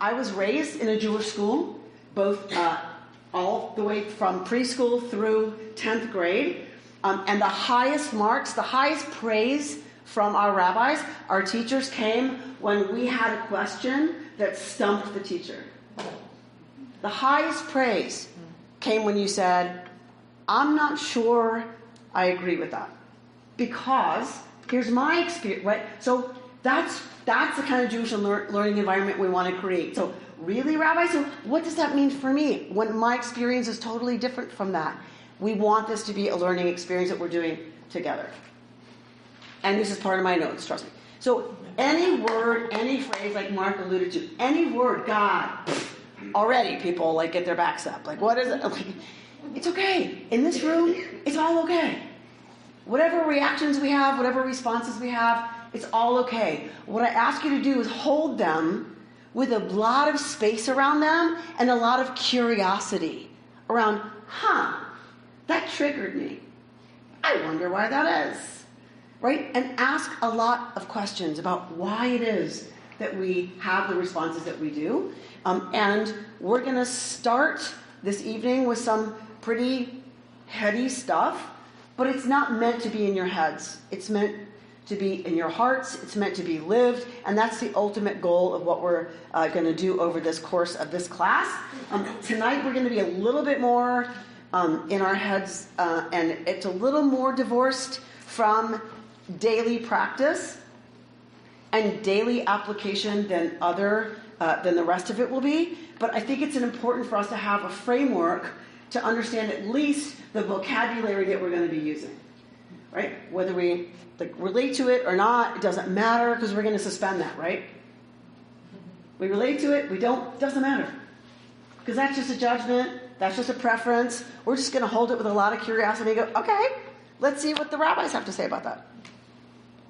I was raised in a Jewish school, both all the way from preschool through 10th grade. And the highest marks, the highest praise from our rabbis, our teachers, came when we had a question that stumped the teacher. The highest praise came when you said, I'm not sure I agree with that. Because here's my experience, right? So that's the kind of Jewish learning environment we want to create. So really, Rabbi, so what does that mean for me when my experience is totally different from that? We want this to be a learning experience that we're doing together. And this is part of my notes, trust me. So any word, any phrase, like Mark alluded to, any word, God, already people like get their backs up. Like, what is it? Like, it's okay. In this room, it's all okay. Whatever reactions we have, whatever responses we have, it's all okay. What I ask you to do is hold them with a lot of space around them and a lot of curiosity around, that triggered me. I wonder why that is, right? And ask a lot of questions about why it is that we have the responses that we do. And we're going to start this evening with some pretty heady stuff, but it's not meant to be in your heads. It's meant to be in your hearts. It's meant to be lived. And that's the ultimate goal of what we're going to do over this course of this class. Tonight we're going to be a little bit more in our heads, and it's a little more divorced from daily practice and daily application than the rest of it will be. But I think it's important for us to have a framework to understand at least the vocabulary that we're going to be using, right? Whether we relate to it or not, it doesn't matter because we're going to suspend that, right? We relate to it, we don't, doesn't matter. Because that's just a judgment. That's just a preference. We're just going to hold it with a lot of curiosity and go, okay, let's see what the rabbis have to say about that.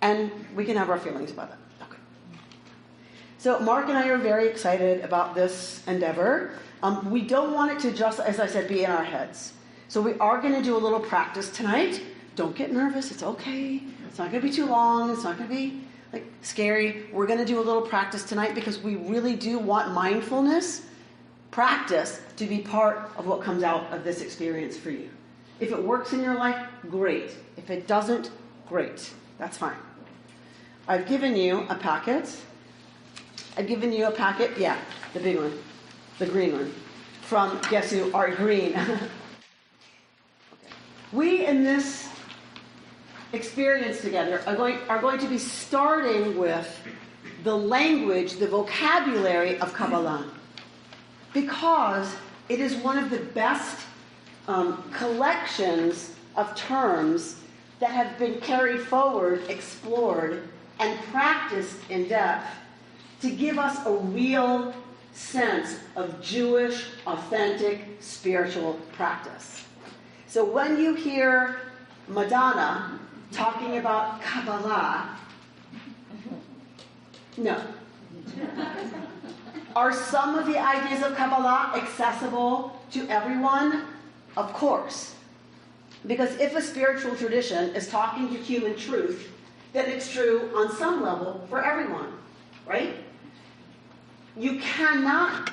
And we can have our feelings about that. Okay. So Mark and I are very excited about this endeavor. We don't want it to just, as I said, be in our heads. So we are going to do a little practice tonight. Don't get nervous. It's okay. It's not going to be too long. It's not going to be scary. We're going to do a little practice tonight because we really do want mindfulness practice to be part of what comes out of this experience for you. If it works in your life, great. If it doesn't, great. That's fine. I've given you a packet. Yeah, the big one, the green one, from guess who? Art Green. Okay. We in this experience together are going to be starting with the language, the vocabulary of Kabbalah. Because it is one of the best collections of terms that have been carried forward, explored, and practiced in depth to give us a real sense of Jewish, authentic, spiritual practice. So when you hear Madonna talking about Kabbalah, no. Are some of the ideas of Kabbalah accessible to everyone? Of course. Because if a spiritual tradition is talking to human truth, then it's true on some level for everyone, right? You cannot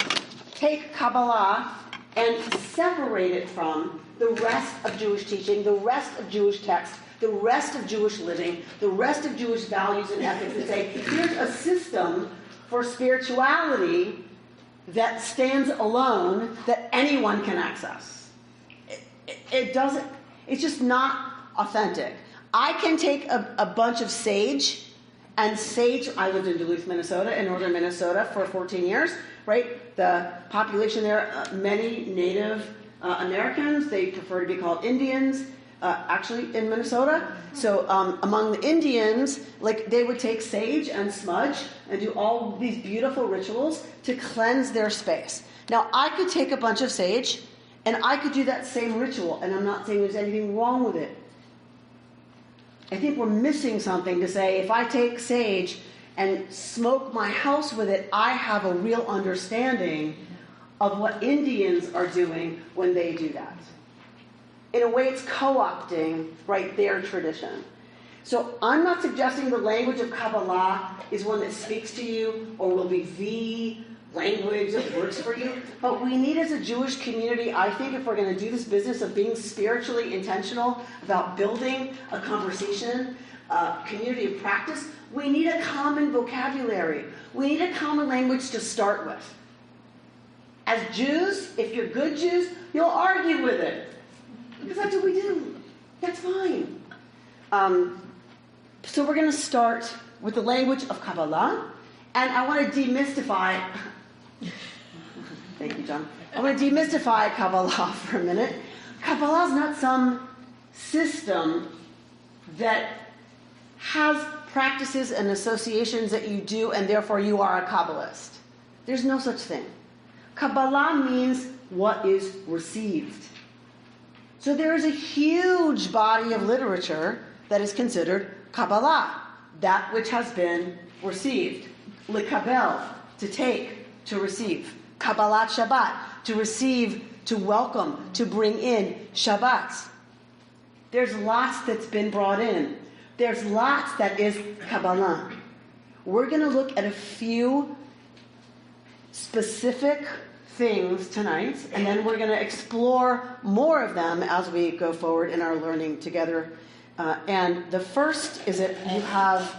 take Kabbalah and separate it from the rest of Jewish teaching, the rest of Jewish text, the rest of Jewish living, the rest of Jewish values and ethics, and say, here's a system for spirituality that stands alone that anyone can access. It doesn't, it's just not authentic. I can take a bunch of sage, and sage, I lived in Duluth, Minnesota, in northern Minnesota for 14 years, right? The population there, many Native Americans, they prefer to be called Indians, actually in Minnesota. So among the Indians, they would take sage and smudge and do all these beautiful rituals to cleanse their space. Now, I could take a bunch of sage and I could do that same ritual, and I'm not saying there's anything wrong with it. I think we're missing something to say, if I take sage and smoke my house with it, I have a real understanding of what Indians are doing when they do that. In a way, it's co-opting, right, their tradition. So I'm not suggesting the language of Kabbalah is one that speaks to you or will be the language that works for you. But we need, as a Jewish community, I think, if we're going to do this business of being spiritually intentional about building a conversation, a community of practice, we need a common vocabulary. We need a common language to start with. As Jews, if you're good Jews, you'll argue with it. Because that's what we do. That's fine. So we're going to start with the language of Kabbalah. And I want to demystify... Thank you, John. I want to demystify Kabbalah for a minute. Kabbalah is not some system that has practices and associations that you do, and therefore you are a Kabbalist. There's no such thing. Kabbalah means what is received. So there is a huge body of literature that is considered Kabbalah, that which has been received. Likabel, to take, to receive. Kabbalat Shabbat, to receive, to welcome, to bring in Shabbat. There's lots that's been brought in. There's lots that is Kabbalah. We're going to look at a few specific things tonight, and then we're going to explore more of them as we go forward in our learning together. And the first is that you have...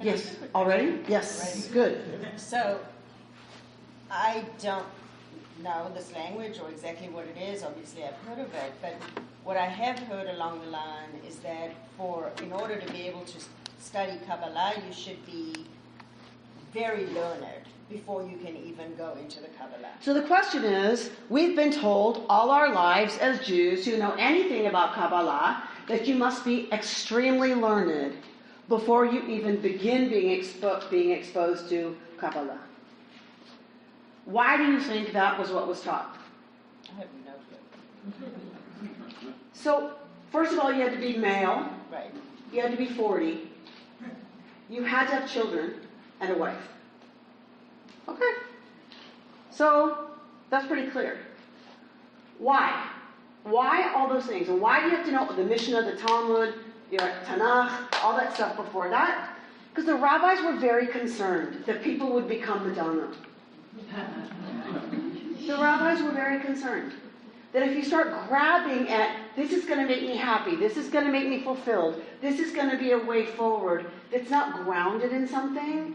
Yes, already? Yes, good. So, I don't know this language or exactly what it is. Obviously, I've heard of it. But what I have heard along the line is that in order to be able to study Kabbalah, you should be very learned before you can even go into the Kabbalah. So the question is, we've been told all our lives as Jews who know anything about Kabbalah that you must be extremely learned before you even begin being exposed to Kabbalah. Why do you think that was what was taught? I have no clue. So, first of all, you had to be male. Right. You had to be 40. You had to have children and a wife. Okay. So, that's pretty clear. Why? Why all those things? And why do you have to know the Mishnah, the Talmud, your Tanakh, all that stuff before that? Because the rabbis were very concerned that people would become Madonna. The rabbis were very concerned that if you start grabbing at, this is going to make me happy, this is going to make me fulfilled, this is going to be a way forward that's not grounded in something,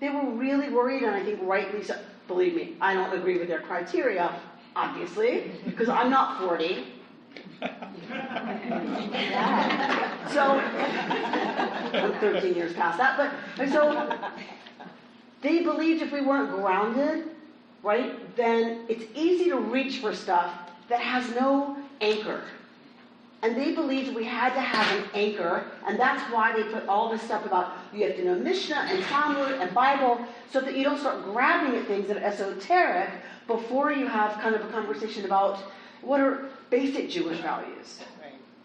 they were really worried, and I think rightly so. Believe me, I don't agree with their criteria, obviously, because I'm not 40. So, I'm 13 years past that, but so they believed if we weren't grounded, right, then it's easy to reach for stuff that has no anchor. And they believed we had to have an anchor, and that's why they put all this stuff about you have to know Mishnah and Talmud and Bible, so that you don't start grabbing at things that are esoteric before you have kind of a conversation about what are basic Jewish values.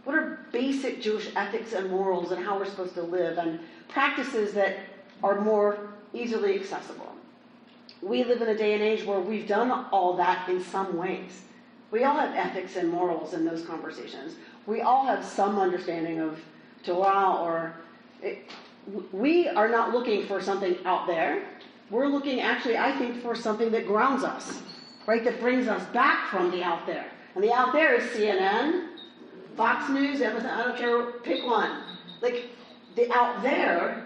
What are basic Jewish ethics and morals and how we're supposed to live, and practices that are more easily accessible. We live in a day and age where we've done all that in some ways. We all have ethics and morals in those conversations. We all have some understanding of Torah, we are not looking for something out there. We're looking actually, I think, for something that grounds us, right? That brings us back from the out there. And the out there is CNN, Fox News, everything, I don't care, pick one. Like, the out there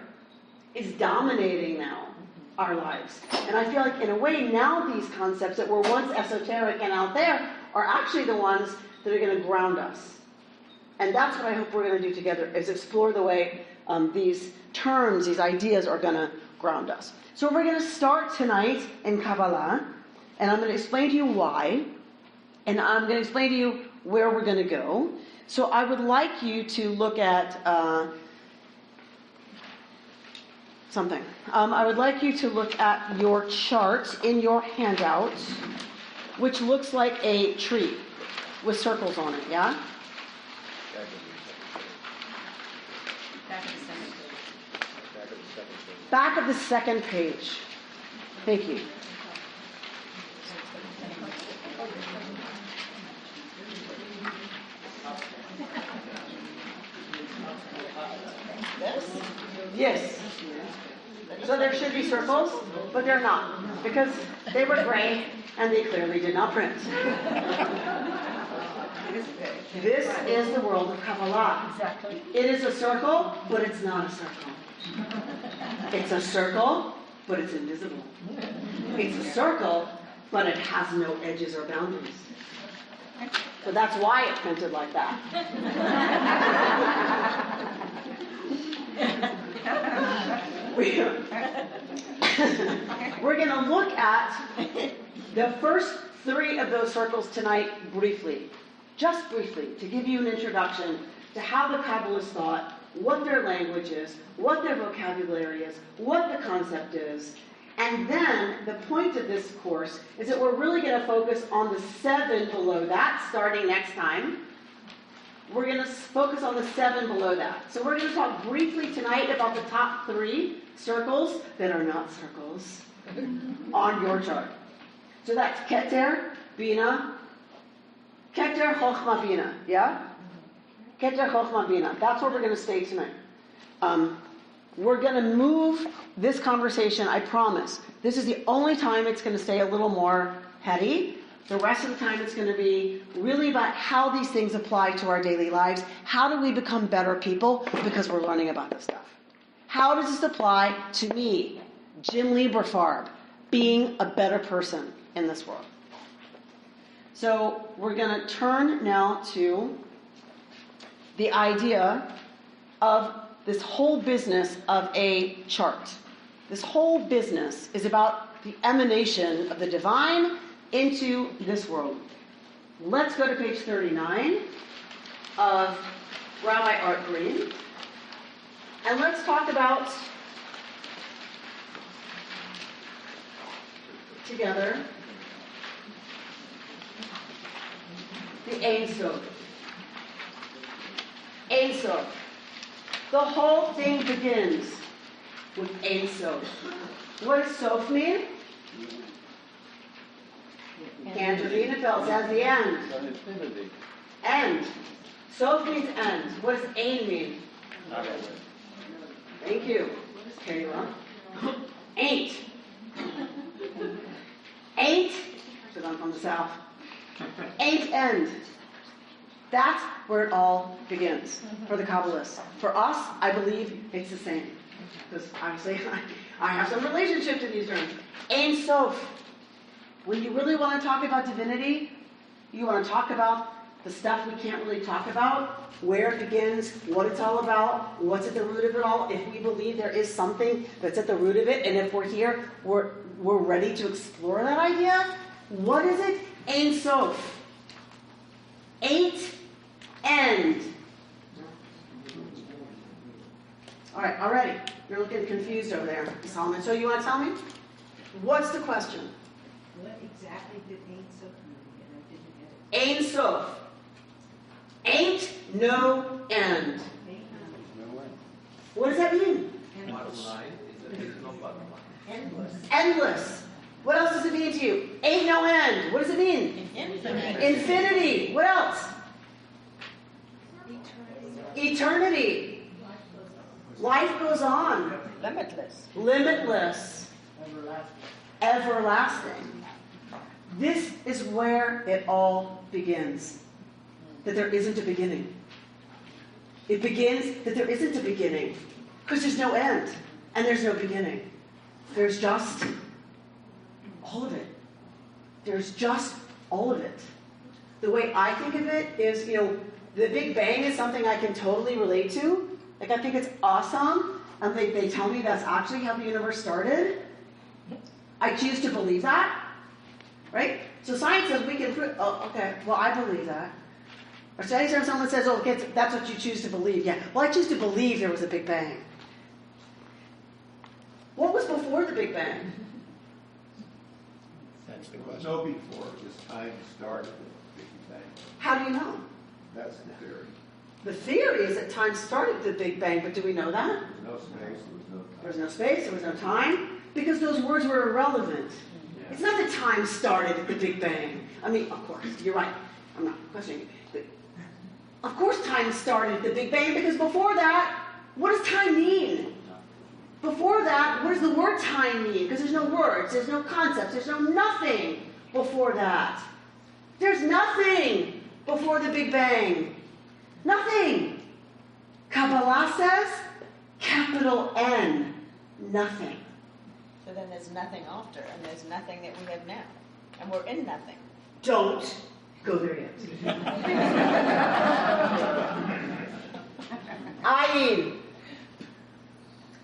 is dominating now our lives. And I feel like, in a way, now these concepts that were once esoteric and out there are actually the ones that are going to ground us. And that's what I hope we're going to do together, is explore the way these terms, these ideas are going to ground us. So we're going to start tonight in Kabbalah, and I'm going to explain to you why, and I'm going to explain to you where we're going to go. So I would like you to look at something. I would like you to look at your chart in your handout, which looks like a tree with circles on it, yeah? Back of the second page. Thank you. This? Yes. So there should be circles, but they're not. Because They were gray, and they clearly did not print. This is the world of Kabbalah. Exactly. It is a circle, but it's not a circle. It's a circle, but it's invisible. It's a circle, but it has no edges or boundaries. So that's why it's printed like that. We're going to look at the first 3 of those circles tonight briefly. Just briefly, to give you an introduction to how the Kabbalists thought, what their language is, what their vocabulary is, what the concept is. And then the point of this course is that we're really going to focus on the 7 below that, starting next time. We're going to focus on the 7 below that. So we're going to talk briefly tonight about the top 3 circles that are not circles on your chart. So that's Keter, Bina, Keter, Chochma, Bina. Yeah? Keter, Chochma, Bina. That's where we're going to stay tonight. We're going to move this conversation, I promise. This is the only time it's going to stay a little more heady. The rest of the time it's going to be really about how these things apply to our daily lives. How do we become better people? Because we're learning about this stuff. How does this apply to me, Jim Lieberfarb, being a better person in this world? So we're going to turn now to the idea of this whole business of a chart. This whole business is about the emanation of the divine into this world. Let's go to page 39 of Rabbi Art Green, and let's talk about together the Ein Sof. Ein Sof. The whole thing begins with Ein Sof. What does Sof mean? Cantor Bienenfeld says the end. End. Sof means end. What does Ein mean? Thank you, Kayla. Ain't. Ain't, because I'm from the South. Ain't end. That's where it all begins for the Kabbalists. For us, I believe it's the same. Because obviously I have some relationship to these terms. Ein Sof. When you really want to talk about divinity, you want to talk about the stuff we can't really talk about, where it begins, what it's all about, what's at the root of it all. If we believe there is something that's at the root of it, and if we're here, we're ready to explore that idea. What is it? Ein Sof. Ain't end. All right, already. You're looking confused over there, Solomon. So you want to tell me? What's the question? What exactly did Ein Sof mean? And I didn't get it. Ein Sof. Ain't no end. What does that mean? Endless. Endless. What else does it mean to you? Ain't no end. What does it mean? Infinity. What else? Eternity. Life goes on. Limitless. Limitless. Everlasting. This is where it all begins. That there isn't a beginning. It begins that there isn't a beginning. Because there's no end. And there's no beginning. There's just all of it. There's just all of it. The way I think of it is, the Big Bang is something I can totally relate to. Like, I think it's awesome. And they tell me that's actually how the universe started. I choose to believe that. Right? So science says we can prove, oh, okay, well, I believe that. Or so anytime someone says, oh, okay, that's what you choose to believe. Yeah, well, I choose to believe there was a Big Bang. What was before the Big Bang? That's the question. No before, just time started with the Big Bang. How do you know? That's the theory. The theory is that time started the Big Bang, but do we know that? There's no space, there was no time. There was no space, there was no time, because those words were irrelevant. Yeah. It's not that time started at the Big Bang. I mean, of course, you're right. I'm not questioning it. But of course time started at the Big Bang, because before that, what does time mean? Before that, what does the word time mean? Because there's no words, there's no concepts, there's no nothing before that. There's nothing before the Big Bang. Nothing. Kabblah says, capital N, nothing. So then there's nothing after, and there's nothing that we have now. And we're in nothing. Don't go there yet. Ayin.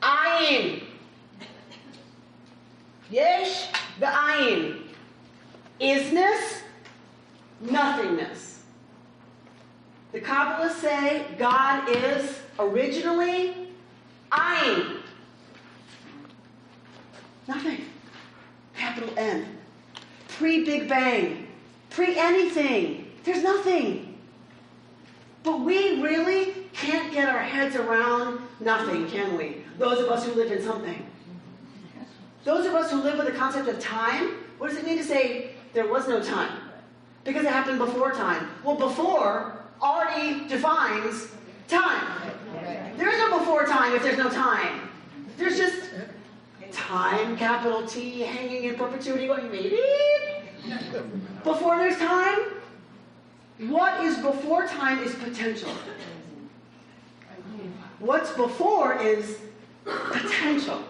Ayin. Yesh v'ayin. Isness, nothingness. The Kabbalists say God is originally ayin. Nothing. Capital N. Pre-Big Bang. Pre-anything. There's nothing. But we really can't get our heads around nothing, can we? Those of us who live in something. Those of us who live with the concept of time, what does it mean to say there was no time? Because it happened before time. Well, before already defines time. There is no before time if there's no time. There's just time, capital T, hanging in perpetuity, going maybe. Before there's time, what is before time is potential. What's before is potential.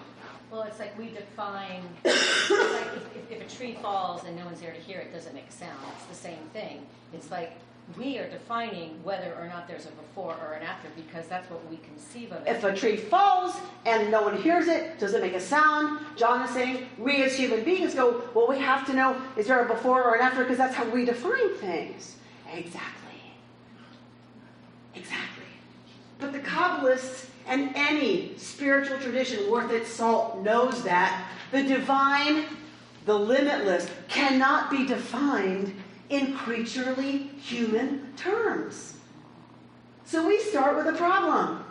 Well, it's like we define, it's like if a tree falls and no one's there to hear it, doesn't make a sound. It's the same thing. It's like we are defining whether or not there's a before or an after because that's what we conceive of it. If a tree falls and no one hears it, does it make a sound? John is saying we as human beings go, well, we have to know, is there a before or an after? Because that's how we define things. Exactly. But the Kabbalists and any spiritual tradition worth its salt knows that the divine, the limitless, cannot be defined in creaturely human terms. So we start with a problem.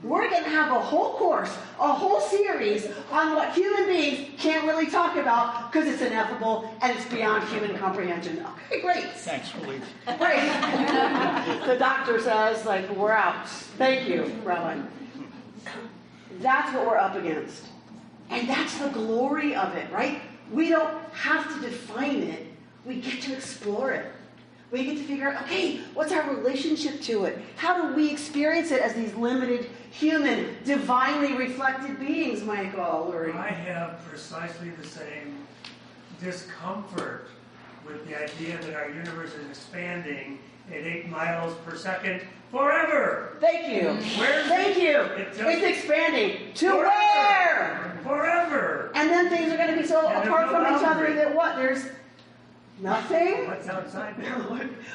We're going to have a whole course, a whole series on what human beings can't really talk about because it's ineffable and it's beyond human comprehension. Okay, great. Thanks for leaving. Great. The doctor says, like, we're out. Thank you, Rabbi. That's what we're up against. And that's the glory of it, right? We don't have to define it. We get to explore it. We get to figure out, okay, what's our relationship to it? How do we experience it as these limited, human, divinely reflected beings, Michael? I have precisely the same discomfort with the idea that our universe is expanding at 8 miles per second forever. Thank you. Thank you. It's expanding. To forever. where? Forever. And then things are going to be so And apart there's no from each other boundary. that what? There's nothing? What's outside there?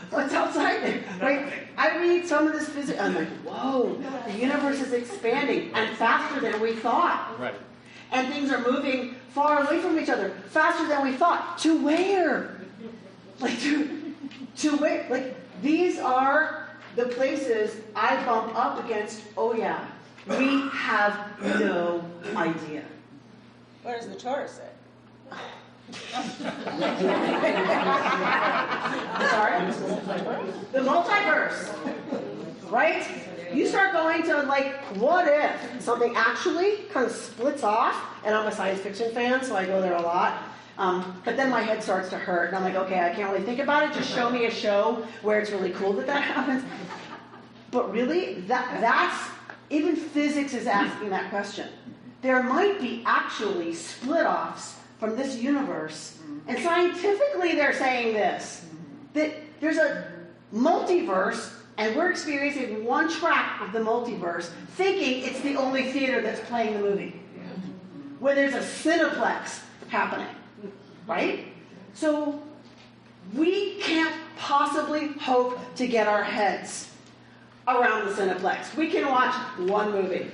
What's outside there? Right? I read some of this physics. I'm like, whoa, the universe is expanding and faster than we thought. Right. And things are moving far away from each other, faster than we thought. To where? Like, to where? Like, these are the places I bump up against, oh yeah, we have no idea. What does the Torah say? Sorry? The multiverse. Right? You start going to, like, what if something actually kind of splits off? And I'm a science fiction fan, so I go there a lot. But then my head starts to hurt, and I'm like, okay, I can't really think about it. Just show me a show where it's really cool that happens. But really, that's, even physics is asking that question. There might be actually split-offs from this universe. And scientifically they're saying this, that there's a multiverse, and we're experiencing one track of the multiverse, thinking it's the only theater that's playing the movie. Where there's a cineplex happening. Right? So we can't possibly hope to get our heads around the cineplex. We can watch one movie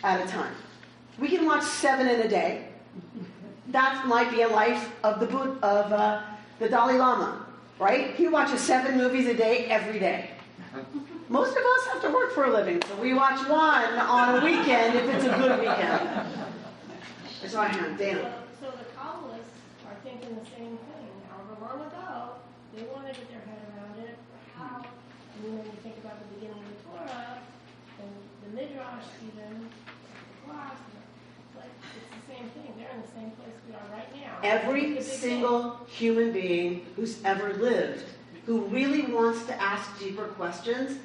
at a time. We can watch 7 in a day. That might be a life of the Dalai Lama, right? He watches 7 movies a day every day. Most of us have to work for a living, so we watch one on a weekend if it's a good weekend. That's my hand, Dana. So the Kabbalists are thinking the same thing. However long ago, they want to get their head around it. How? And when you think about the beginning of the Torah, and the Midrash even, the class, like, it's the same thing. They're in the same place we are right now. Every It's a big single human being who's ever lived, who really wants to ask deeper questions,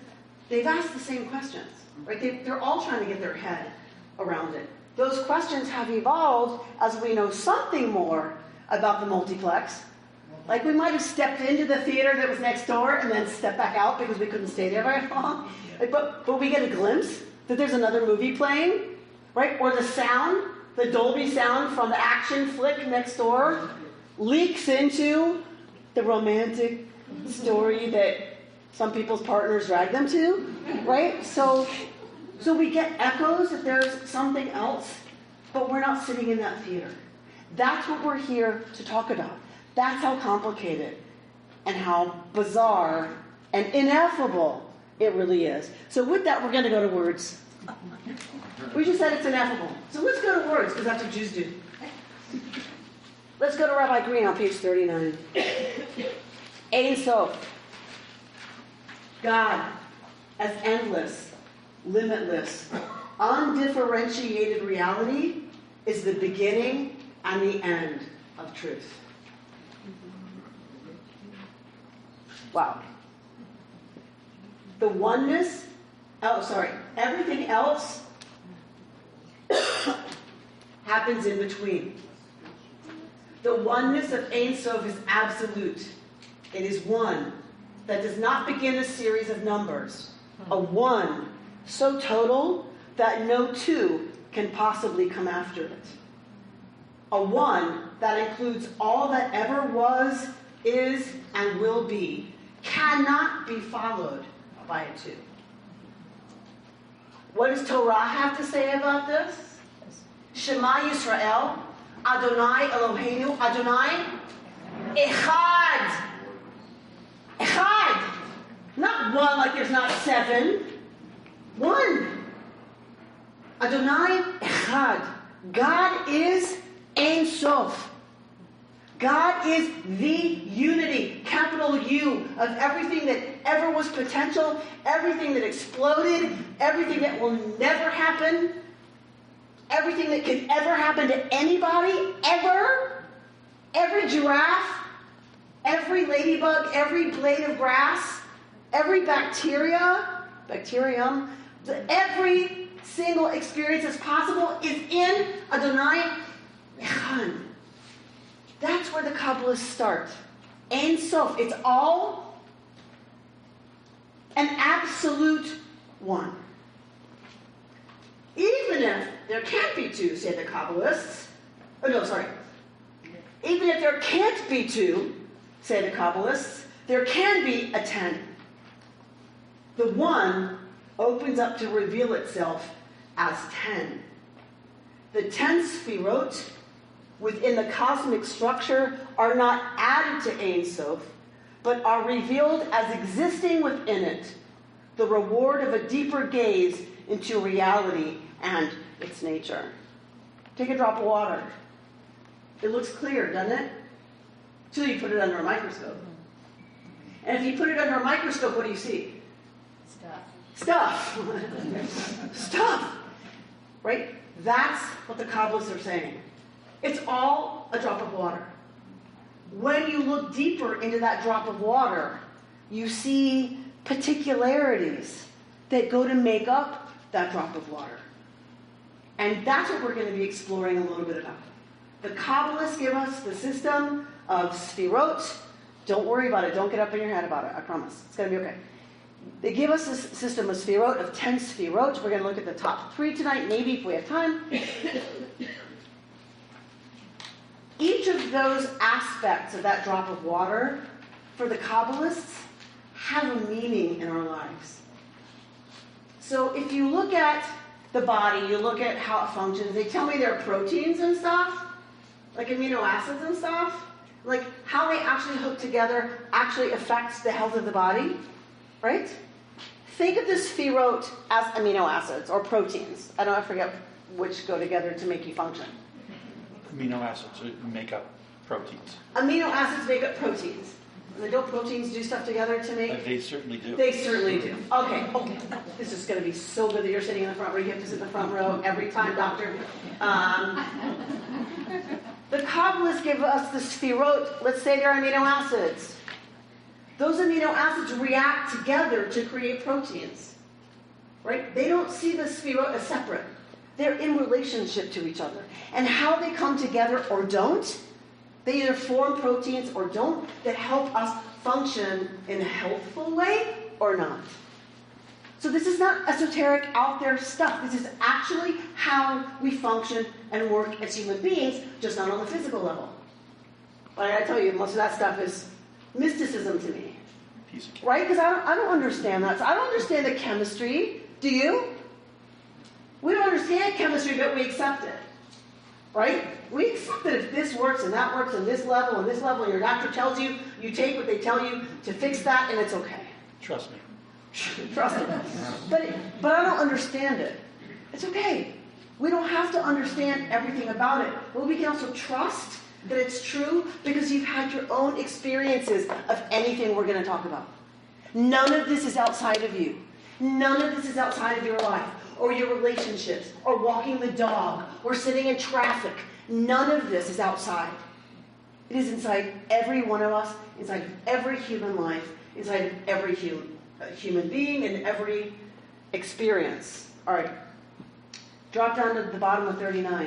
they've asked the same questions, right? They're all trying to get their head around it. Those questions have evolved as we know something more about the multiplex. Like we might have stepped into the theater that was next door and then stepped back out because we couldn't stay there very long. But we get a glimpse that there's another movie playing, right? Or the sound, the Dolby sound from the action flick next door leaks into the romantic story that some people's partners drag them to, right? So we get echoes that there's something else, but we're not sitting in that theater. That's what we're here to talk about. That's how complicated and how bizarre and ineffable it really is. So with that, we're going to go to words. We just said it's ineffable. So let's go to words, because that's what Jews do. Let's go to Rabbi Green on page 39. Ein Sof. God as endless, limitless, undifferentiated reality is the beginning and the end of truth. Wow. The oneness, everything else happens in between. The oneness of Ein Sof is absolute. It is one that does not begin a series of numbers. A one so total that no two can possibly come after it. A one that includes all that ever was, is, and will be, cannot be followed by a two. What does Torah have to say about this? Shema Yisrael, Adonai Eloheinu, Adonai Echad. Echad. Not one like there's not seven. One. Adonai Echad. God is Ein Sof. God is the unity, capital U, of everything that ever was potential, everything that exploded, everything that will never happen, everything that could ever happen to anybody, ever. Every giraffe, every ladybug, every blade of grass, every bacterium, every single experience that's possible is in Adonai Echad. That's where the Kabbalists start. Ein Sof. It's all an absolute one. Even if there can't be two, say the Kabbalists. Even if there can't be two, say the Kabbalists, there can be a 10. The one opens up to reveal itself as 10. The 10 Sfirot within the cosmic structure are not added to Ein Sof, but are revealed as existing within it, the reward of a deeper gaze into reality and its nature. Take a drop of water. It looks clear, doesn't it? Until you put it under a microscope. And if you put it under a microscope, what do you see? Stuff. Stuff. Right? That's what the Kabbalists are saying. It's all a drop of water. When you look deeper into that drop of water, you see particularities that go to make up that drop of water. And that's what we're going to be exploring a little bit about. The Kabbalists give us the system of Sfirot. Don't worry about it. Don't get up in your head about it. I promise. It's going to be okay. They give us this system of Sfirot, of 10 Sfirot. We're going to look at the top 3 tonight, maybe if we have time. Each of those aspects of that drop of water, for the Kabbalists, have a meaning in our lives. So if you look at the body, you look at how it functions, they tell me there are proteins and stuff, like amino acids and stuff, like how they actually hook together actually affects the health of the body, right? Think of the Sfirot as amino acids or proteins. I forget which go together to make you function. Amino acids make up proteins. Amino acids make up proteins. And don't proteins do stuff together to make? They certainly do. They certainly do. Okay. This is going to be so good that you're sitting in the front row. You have to sit in the front row every time, doctor. The Kabbalists give us the sphirot. Let's say they're amino acids. Those amino acids react together to create proteins. Right? They don't see the sphirot as separate. They're in relationship to each other. And how they come together or don't, they either form proteins or don't, that help us function in a healthful way or not. So this is not esoteric, out there stuff. This is actually how we function and work as human beings, just not on the physical level. But I gotta tell you, most of that stuff is mysticism to me. Right? Because I don't understand that. So I don't understand the chemistry. Do you? We don't understand chemistry, but we accept it. Right? We accept that if this works and that works and this level, and your doctor tells you, you take what they tell you to fix that, and it's okay. Trust me. Trust me. But I don't understand it. It's okay. We don't have to understand everything about it. But we can also trust that it's true because you've had your own experiences of anything we're going to talk about. None of this is outside of you. None of this is outside of your life, or your relationships, or walking the dog, or sitting in traffic. None of this is outside. It is inside every one of us, inside of every human life, inside of every human being, and every experience. All right. Drop down to the bottom of 39.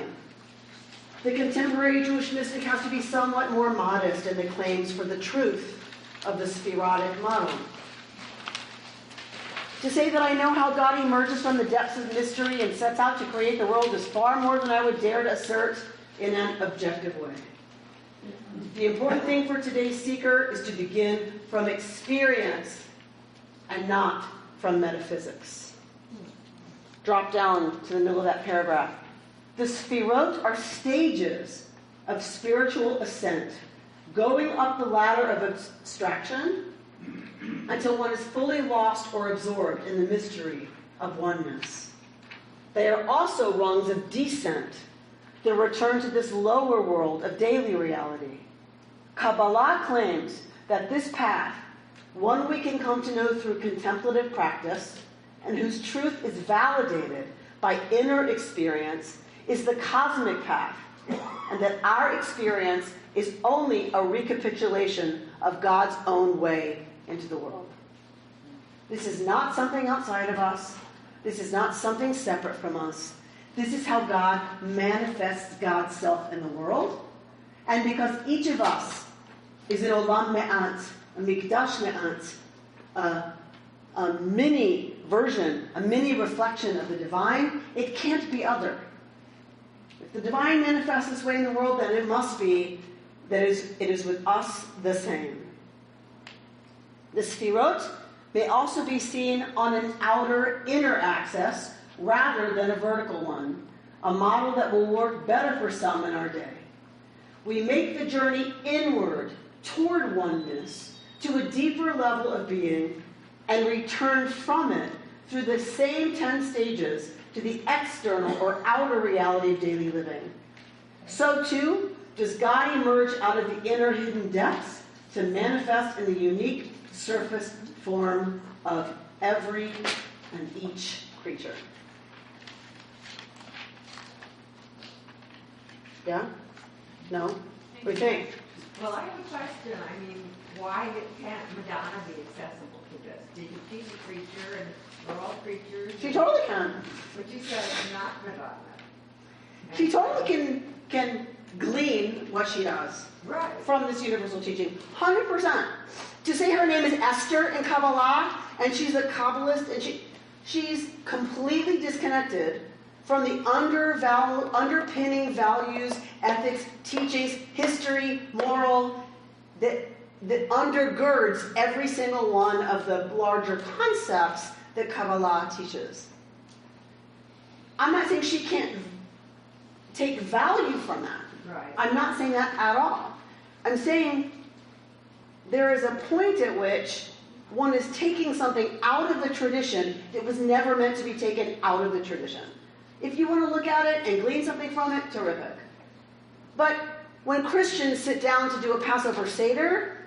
The contemporary Jewish mystic has to be somewhat more modest in the claims for the truth of the spherotic model. To say that I know how God emerges from the depths of mystery and sets out to create the world is far more than I would dare to assert in an objective way. The important thing for today's seeker is to begin from experience and not from metaphysics. Drop down to the middle of that paragraph. The sphirot are stages of spiritual ascent, going up the ladder of abstraction until one is fully lost or absorbed in the mystery of oneness. They are also rungs of descent, the return to this lower world of daily reality. Kabblah claims that this path, one we can come to know through contemplative practice, and whose truth is validated by inner experience, is the cosmic path, and that our experience is only a recapitulation of God's own way into the world. This is not something outside of us. This is not something separate from us. This is how God manifests God's self in the world. And because each of us is an olam me'at, a mikdash me'at, a mini version, a mini reflection of the divine, it can't be other. If the divine manifests this way in the world, then it must be that it is with us the same. The sphirot may also be seen on an outer, inner axis rather than a vertical one, a model that will work better for some in our day. We make the journey inward toward oneness to a deeper level of being and return from it through the same 10 stages to the external or outer reality of daily living. So too does God emerge out of the inner hidden depths to manifest in the unique surface form of every and each creature. Yeah? No? What do you think? Well, I have a question. I mean, why can't Madonna be accessible to this? Did you see the creature and we're all creatures? She totally can. But you said not Madonna. She totally can glean what she does from this universal teaching. 100%. To say her name is Esther in Kabbalah, and she's a Kabbalist, and she's completely disconnected from the underpinning values, ethics, teachings, history, moral, that undergirds every single one of the larger concepts that Kabbalah teaches. I'm not saying she can't take value from that. Right. I'm not saying that at all. I'm saying there is a point at which one is taking something out of the tradition that was never meant to be taken out of the tradition. If you want to look at it and glean something from it, terrific. But when Christians sit down to do a Passover Seder,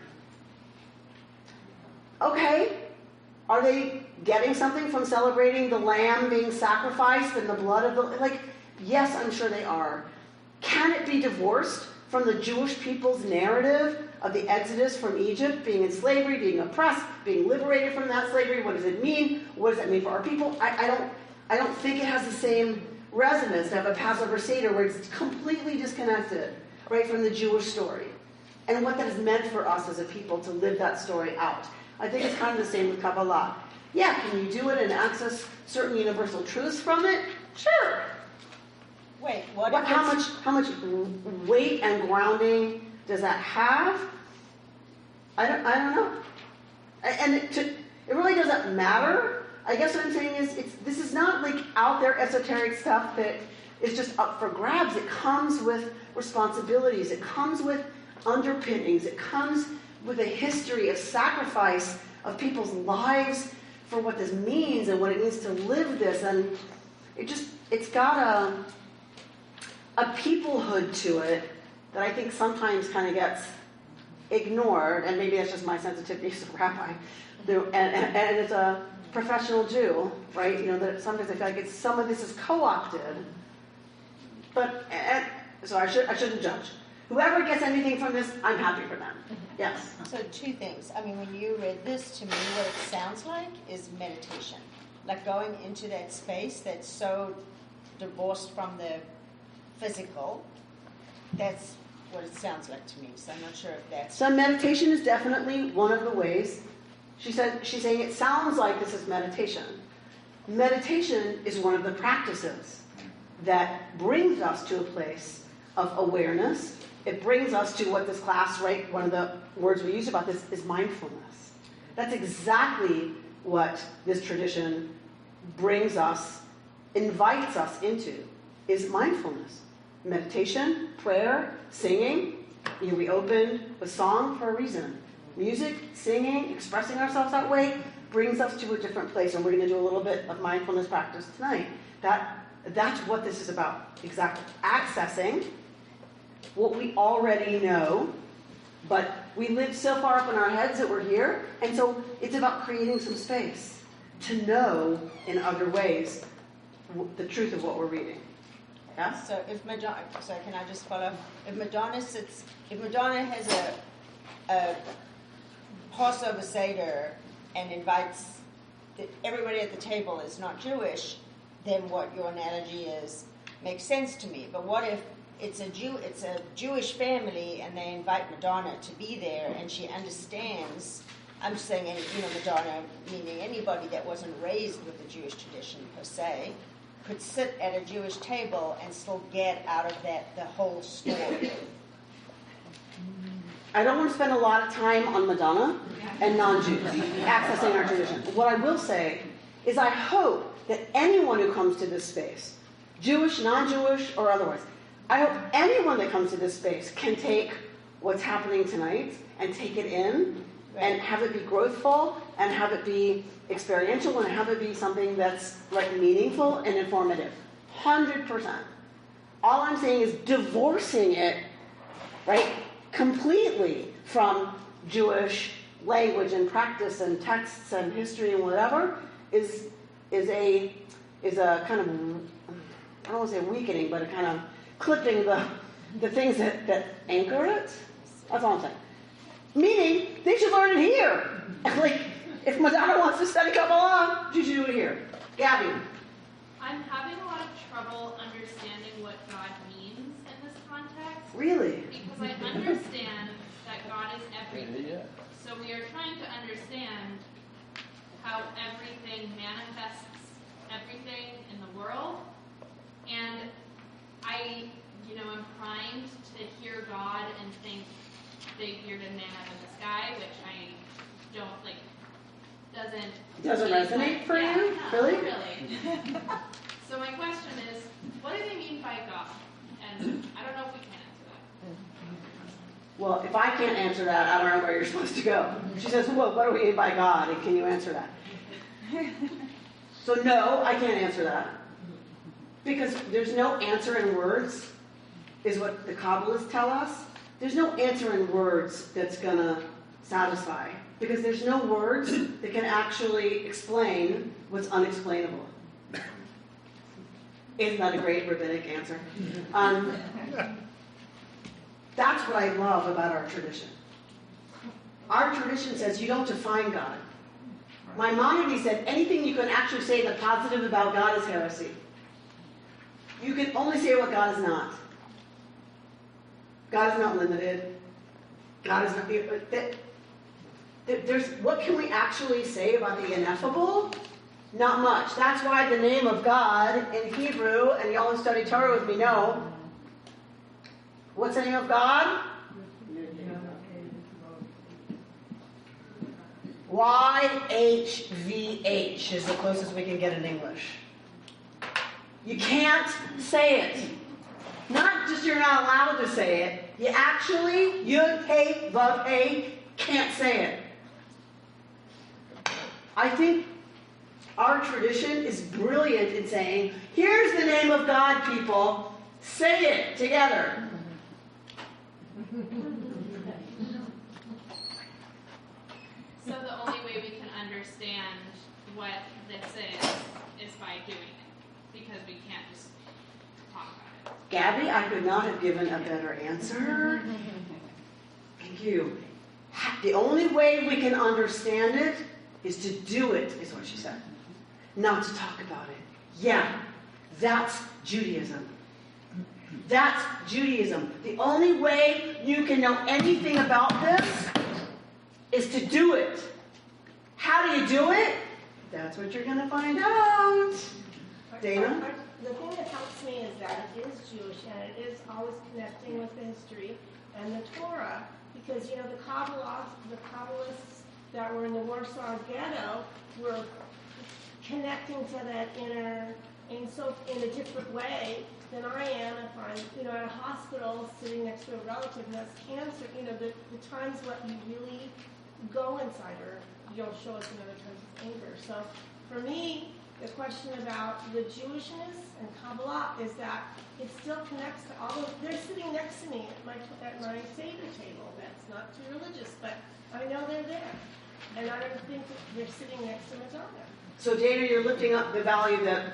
Okay, are they getting something from celebrating the lamb being sacrificed and the blood of the, like, yes, I'm sure they are. Can it be divorced from the Jewish people's narrative of the exodus from Egypt, being in slavery, being oppressed, being liberated from that slavery? What does it mean? What does that mean for our people? I don't think it has the same resonance to have a Passover Seder where it's completely disconnected, right, from the Jewish story and what that has meant for us as a people to live that story out. I think it's kind of the same with Kabbalah. Yeah, can you do it and access certain universal truths from it? Sure. Wait, How much weight and grounding does that have? I don't know. And it really doesn't matter. I guess what I'm saying is this is not like out there esoteric stuff that is just up for grabs. It comes with responsibilities. It comes with underpinnings. It comes with a history of sacrifice of people's lives for what this means and what it means to live this. And it's got a peoplehood to it that I think sometimes kind of gets ignored, and maybe that's just my sensitivity as a rabbi, and as a professional Jew, right? You know, that sometimes I feel like some of this is co-opted, so I shouldn't judge. Whoever gets anything from this, I'm happy for them. Yes. So two things. I mean, when you read this, to me, what it sounds like is meditation. Like going into that space that's so divorced from the physical. That's what it sounds like to me. So I'm not sure if that's... So meditation is definitely one of the ways. She's saying it sounds like this is meditation. Meditation is one of the practices that brings us to a place of awareness. It brings us to what this class, right, one of the words we use about this is mindfulness. That's exactly what this tradition brings us, invites us into, is mindfulness. Meditation, prayer, singing. You know, we opened with song for a reason. Music, singing, expressing ourselves that way brings us to a different place, and we're going to do a little bit of mindfulness practice tonight. That's what this is about, exactly. Accessing what we already know, but we live so far up in our heads that we're here, and so it's about creating some space to know in other ways the truth of what we're reading. Yeah? So can I just follow? If Madonna has a Passover Seder and invites everybody at the table is not Jewish, then what your analogy is makes sense to me. But what if it's a Jewish family and they invite Madonna to be there and she understands? I'm just saying, Madonna, meaning anybody that wasn't raised with the Jewish tradition per se, could sit at a Jewish table and still get out of that the whole story. I don't want to spend a lot of time on Madonna and non-Jews accessing our tradition. What I will say is I hope that anyone who comes to this space, Jewish, non-Jewish, or otherwise, I hope anyone that comes to this space can take what's happening tonight and take it in and have it be growthful and have it be experiential and have it be something that's like meaningful and informative. 100%. All I'm saying is divorcing it, right, completely from Jewish language and practice and texts and history and whatever is a kind of, I don't want to say weakening, but a kind of clipping the things that anchor it. That's all I'm saying. Meaning, they should learn it here. Like, if Madonna wants to study Kabbalah, she should do it here. Gabby. I'm having a lot of trouble understanding what God means in this context. Really? Because I understand that God is everything. So we are trying to understand how everything manifests everything in the world. And I'm primed to hear God and think big-bearded man up in the sky, which I don't like. Doesn't resonate for you? No, Really? Really. So my question is, what do they mean by God? And I don't know if we can answer that. Well, if I can't answer that, I don't know where you're supposed to go. She says, well, what do we mean by God? And can you answer that? So no, I can't answer that. Because there's no answer in words, is what the Kabbalists tell us. There's no answer in words that's going to satisfy, because there's no words that can actually explain what's unexplainable. Isn't that a great rabbinic answer? That's what I love about our tradition. Our tradition says you don't define God. Maimonides said anything you can actually say in the positive about God is heresy. You can only say what God is not. God is not limited. God is not... There's, what can we actually say about the ineffable? Not much. That's why the name of God in Hebrew, and y'all who study Torah with me know, what's the name of God? YHVH is the closest we can get in English. You can't say it. Not just you're not allowed to say it. You actually, Yud, Hey, Vav, Hey, can't say it. I think our tradition is brilliant in saying, here's the name of God, people. Say it together. So the only way we can understand what this is by doing it, because we can't just talk about it. Gabby, I could not have given a better answer. Thank you. The only way we can understand it is to do it, is what she said. Not to talk about it. Yeah, that's Judaism. That's Judaism. The only way you can know anything about this is to do it. How do you do it? That's what you're going to find out. Dana? The thing that helps me is that it is Jewish and it is always connecting with the history and the Torah, because the Kabbalists that were in the Warsaw Ghetto were connecting to that inner, and so in a different way than I am if I'm at a hospital sitting next to a relative who has cancer. The times what you really go inside, or you'll show us in other times of anger. So for me, the question about the Jewishness and Kabblah is that it still connects to all of. They're sitting next to me at my Seder table. That's not too religious, but I know they're there, and I don't think that they're sitting next to Madonna. So Dana, you're lifting up the value that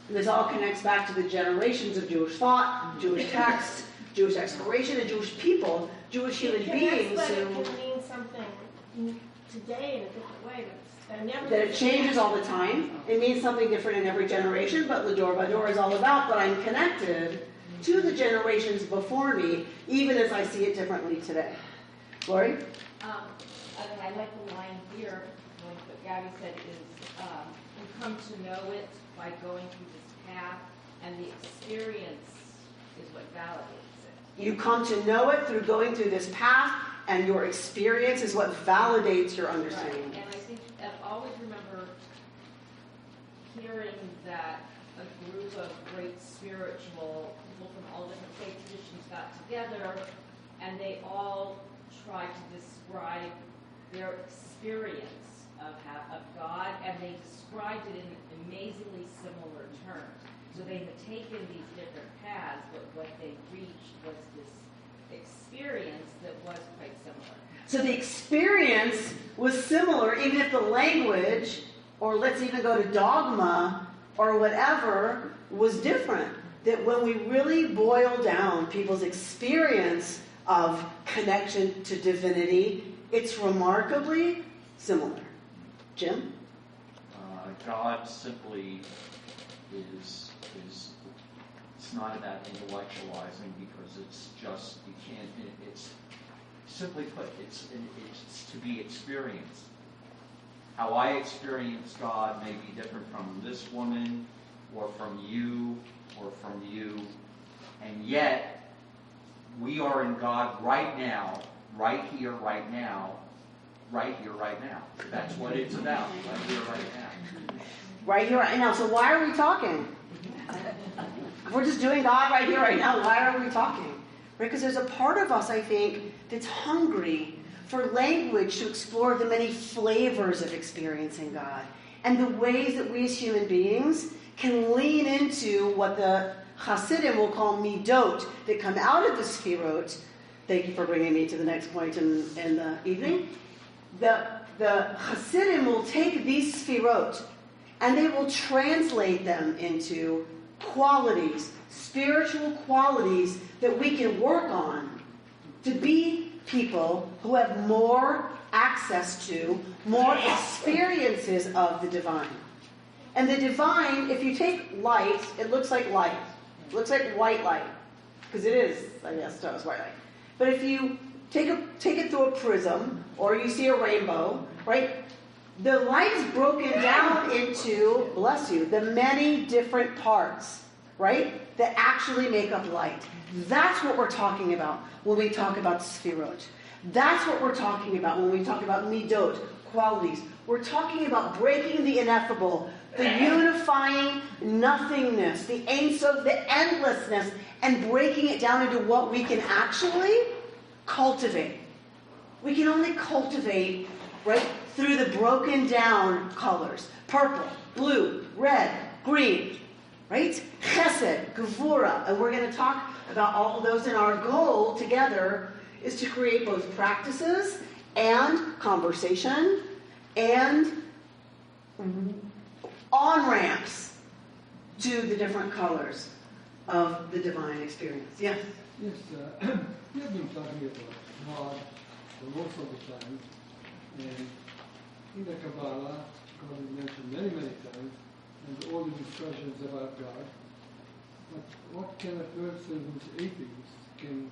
this all connects back to the generations of Jewish thought, Jewish texts, Jewish exploration, and Jewish people, Jewish human beings. But it can mean something today in a different way. That it changes all the time. It means something different in every generation, but Lador Bador is all about, but I'm connected to the generations before me, even as I see it differently today. Lori? I like the line here, what Gabby said is, you come to know it by going through this path, and the experience is what validates it. You come to know it through going through this path, and your experience is what validates your understanding. Right. And I think I always remember hearing that a group of great spiritual people from all different faith traditions got together, and they all tried to describe their experience of God, and they described it in amazingly similar terms. So they had taken these different paths, but what they reached was this experience that was quite similar. So the experience was similar, even if the language, or let's even go to dogma, or whatever, was different. That when we really boil down people's experience of connection to divinity, it's remarkably similar. Jim? God simply is it's not about intellectualizing, because it's just, you can't, it's simply put, it's to be experienced. How I experience God may be different from this woman, or from you, and yet we are in God right now, right here, right now. That's what it's about, right here, right now. Right here, right now. So why are we talking? If we're just doing God right here, right now, why are we talking? Right? Because there's a part of us, I think, that's hungry for language to explore the many flavors of experiencing God, and the ways that we as human beings can lean into what the Chasidim will call midot, that come out of the Sefirot. Thank you for bringing me to the next point in the evening. the Hasidim will take these sfirot and they will translate them into qualities, spiritual qualities that we can work on to be people who have more access to, more experiences of the divine. And the divine, if you take light, it looks like light. It looks like white light. Because it is, I guess, so it's white light. But if you take it through a prism, or you see a rainbow, right? The light is broken down into, bless you, the many different parts, right? That actually make up light. That's what we're talking about when we talk about sfirot. That's what we're talking about when we talk about midot, qualities. We're talking about breaking the ineffable, the unifying nothingness, the Ein Sof, the endlessness, and breaking it down into what we can actually cultivate. We can only cultivate, right, through the broken down colors. Purple, blue, red, green, right? Chesed, Gevura, and we're going to talk about all of those, and our goal together is to create both practices and conversation and on-ramps to the different colors of the divine experience. Yes? Yes, we have been talking about God for most of the time, and in the Kabblah, God is mentioned many, many times, and all the discussions about God. But what can a person who's atheist can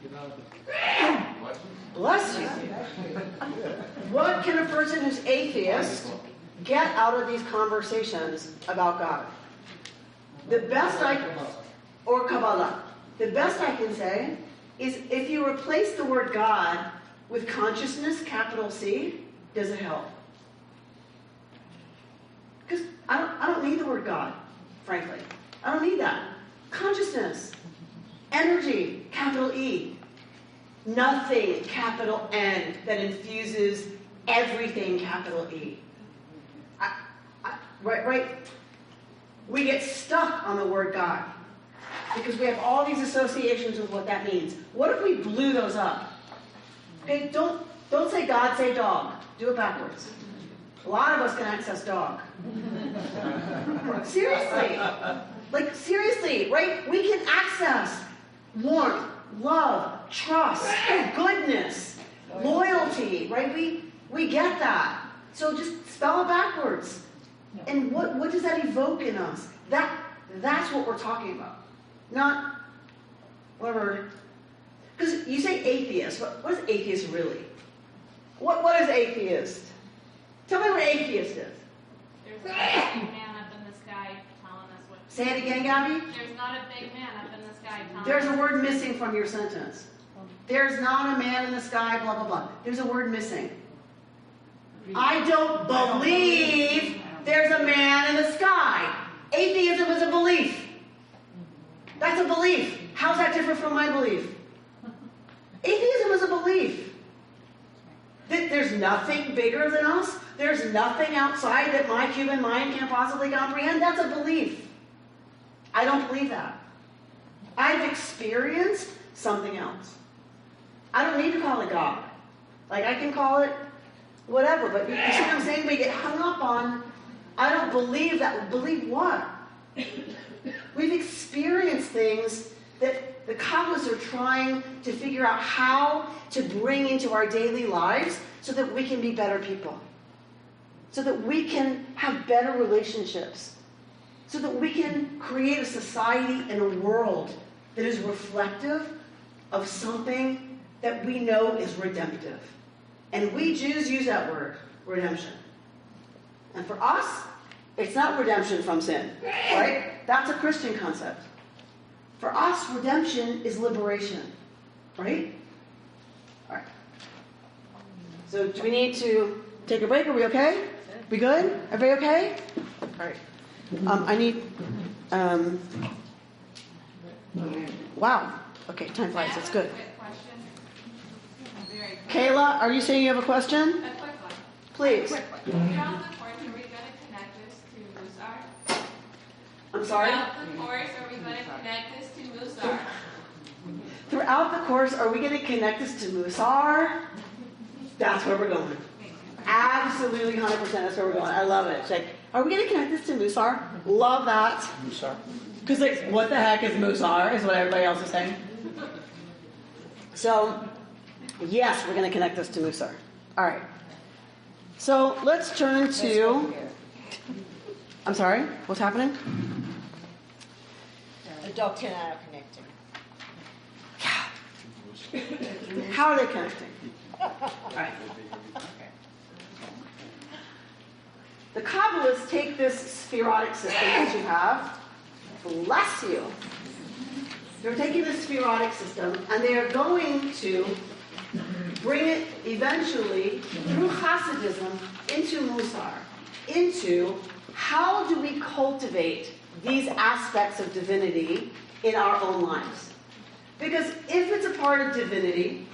get out of it? Bless you. What can a person who's atheist get out of these conversations about God? The best or Kabbalah. The best I can say is if you replace the word God with consciousness, capital C, does it help? Because I don't need the word God, frankly. I don't need that. Consciousness, energy, capital E. Nothing, capital N, that infuses everything, capital E. Right? We get stuck on the word God because we have all these associations with what that means. What if we blew those up? Okay, don't say God, say dog. Do it backwards. A lot of us can access dog. Seriously. Like, seriously, right? We can access warmth, love, trust, goodness, loyalty, right? We get that. So just spell it backwards. And what does that evoke in us? That's what we're talking about. Not whatever. Because you say atheist. What is atheist really? What is atheist? Tell me what atheist is. There's not a big man up in the sky telling us what. Say it again, Gabby. There's not a big man up in the sky telling us. There's a word missing from your sentence. There's not a man in the sky, blah, blah, blah. There's a word missing. I don't believe there's a man in the sky. Atheism is a belief. That's a belief. How's that different from my belief? Atheism is a belief. That there's nothing bigger than us. There's nothing outside that my human mind can't possibly comprehend. That's a belief. I don't believe that. I've experienced something else. I don't need to call it God. Like, I can call it whatever, but you see what I'm saying? We get hung up on, I don't believe that. Believe what? We've experienced things that the Kabbalists are trying to figure out how to bring into our daily lives so that we can be better people. So that we can have better relationships. So that we can create a society and a world that is reflective of something that we know is redemptive. And we Jews use that word, redemption. And for us, it's not redemption from sin, right? That's a Christian concept. For us, redemption is liberation, right? All right. So do we need to take a break? Are we okay? We good? Everybody okay? All right. I need... wow. Okay, time flies. That's good. Kayla, are you saying you have a question? A quick one. Please. Throughout the course, are we going to connect this to Mussar? I'm sorry? Throughout the course, are we going to connect this to Mussar? Throughout the course, are we going to connect this to Mussar? That's where we're going. Absolutely 100% that's where we're going. I love it. It's like, are we going to connect this to Mussar? Love that. Mussar. Because like, what the heck is Mussar, is what everybody else is saying. So, yes, we're going to connect this to Mussar. All right. So, let's turn to... I'm sorry? What's happening? The doctrine are connecting. Yeah. How are they connecting? All right. The Kabbalists take this spherotic system that you have, bless you. They're taking this spherotic system and they are going to bring it eventually through Chasidism into Mussar, into how do we cultivate these aspects of divinity in our own lives. Because if it's a part of divinity,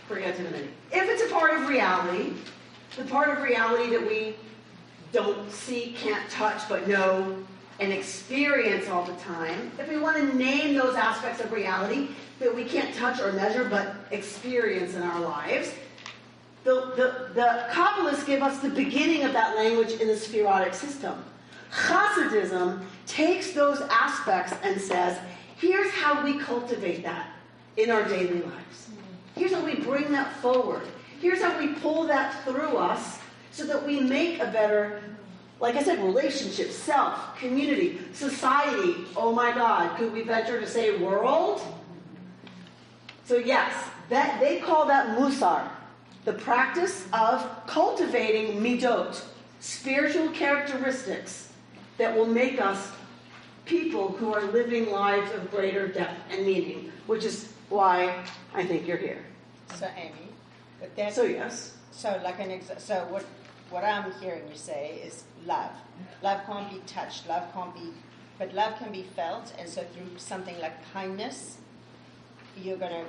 forget divinity. If it's a part of reality, the part of reality that we don't see, can't touch, but know and experience all the time, if we want to name those aspects of reality that we can't touch or measure but experience in our lives, the Kabbalists give us the beginning of that language in the spherotic system. Chasidism takes those aspects and says, here's how we cultivate that in our daily lives. Here's how we bring that forward. Here's how we pull that through us so that we make a better, like I said, relationship, self, community, society. Oh my God, could we venture to say world? So yes, that they call that Mussar, the practice of cultivating midot, spiritual characteristics that will make us people who are living lives of greater depth and meaning, which is why I think you're here. So Amy, but that. So yes. So like so what I'm hearing you say is love. Love can't be touched. Love can't be, but love can be felt. And so through something like kindness, you're going to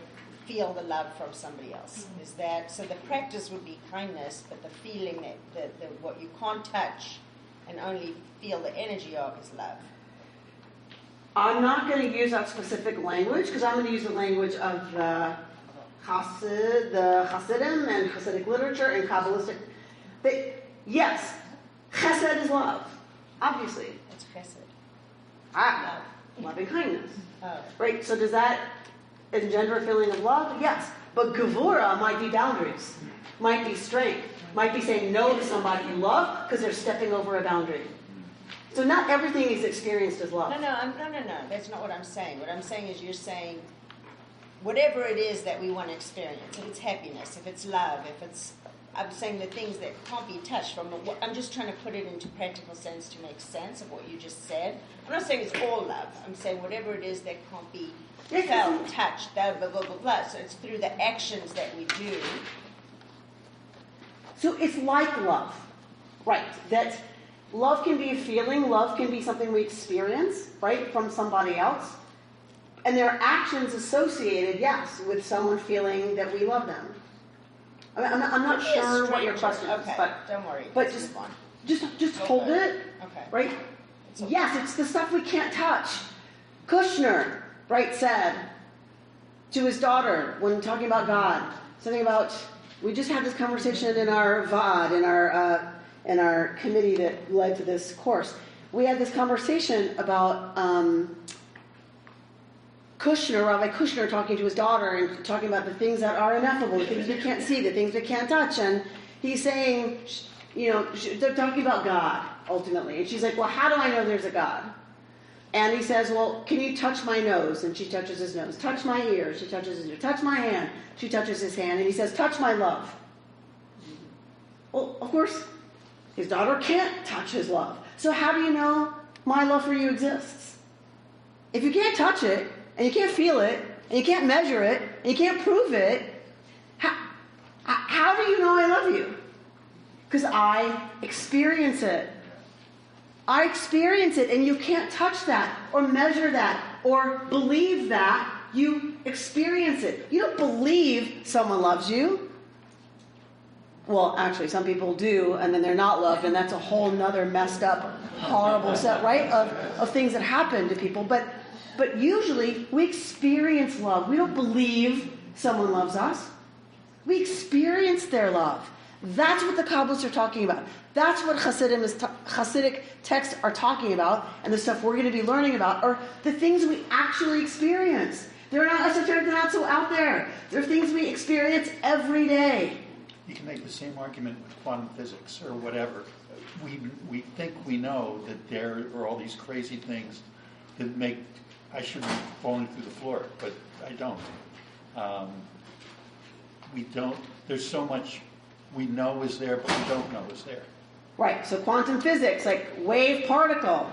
feel the love from somebody else. Is that so? The practice would be kindness, but the feeling that what you can't touch and only feel the energy of is love. I'm not going to use that specific language because I'm going to use the language of the Chassidim and Chassidic literature and Kabbalistic. Yes, chesed is love, obviously. What's chesed? Loving kindness. Oh. Right, so does that engender a feeling of love? Yes. But gevura might be boundaries, might be strength, might be saying no to somebody you love because they're stepping over a boundary. So not everything is experienced as love. No. That's not what I'm saying. What I'm saying is you're saying whatever it is that we want to experience, if it's happiness, if it's love, if it's... I'm saying the things that can't be touched from... I'm just trying to put it into practical sense to make sense of what you just said. I'm not saying it's all love. I'm saying whatever it is that can't be felt, touched, blah, blah, blah, blah, blah. So it's through the actions that we do. So it's like love. Right. That love can be a feeling. Love can be something we experience, right, from somebody else. And there are actions associated, yes, with someone feeling that we love them. I mean, I'm not sure what your question is, but don't worry. But just hold it, okay. right? Okay. Yes, it's the stuff we can't touch. Kushner, right, said to his daughter when talking about God, something about, we just had this conversation in our VAD, in our committee that led to this course. We had this conversation about Rabbi Kushner talking to his daughter and talking about the things that are ineffable, the things we can't see, the things we can't touch. And he's saying, they're talking about God, ultimately. And she's like, well, how do I know there's a God? And he says, well, can you touch my nose? And she touches his nose. Touch my ear. She touches his ear. Touch my hand. She touches his hand. And he says, touch my love. Well, of course, his daughter can't touch his love. So how do you know my love for you exists? If you can't touch it, and you can't feel it, and you can't measure it, and you can't prove it, how do you know I love you? Because I experience it. I experience it, and you can't touch that, or measure that, or believe that. You experience it. You don't believe someone loves you. Well, actually, some people do, and then they're not loved, and that's a whole nother messed up, horrible set, right, of things that happen to people. But usually, we experience love. We don't believe someone loves us. We experience their love. That's what the Kabbalists are talking about. That's what Hasidic texts are talking about, and the stuff we're going to be learning about are the things we actually experience. They're not esoteric, they're not so out there. They're things we experience every day. You can make the same argument with quantum physics or whatever. We think we know that there are all these crazy things that make, I should be falling through the floor, but I don't. We don't, there's so much we know is there, but we don't know is there. Right, so quantum physics, like wave particle.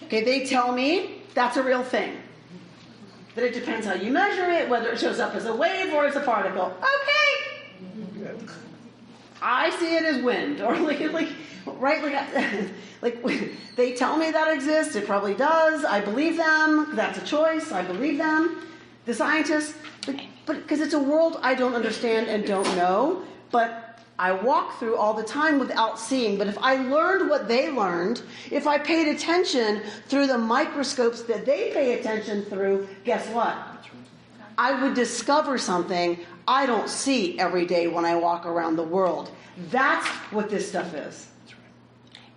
Okay, they tell me that's a real thing. That it depends how you measure it, whether it shows up as a wave or as a particle. Okay! I see it as wind, or like they tell me that exists, it probably does, I believe them, that's a choice, I believe them. The scientists, but because it's a world I don't understand and don't know, but I walk through all the time without seeing. But if I learned what they learned, if I paid attention through the microscopes that they pay attention through, guess what? I would discover something I don't see every day when I walk around the world. That's what this stuff is.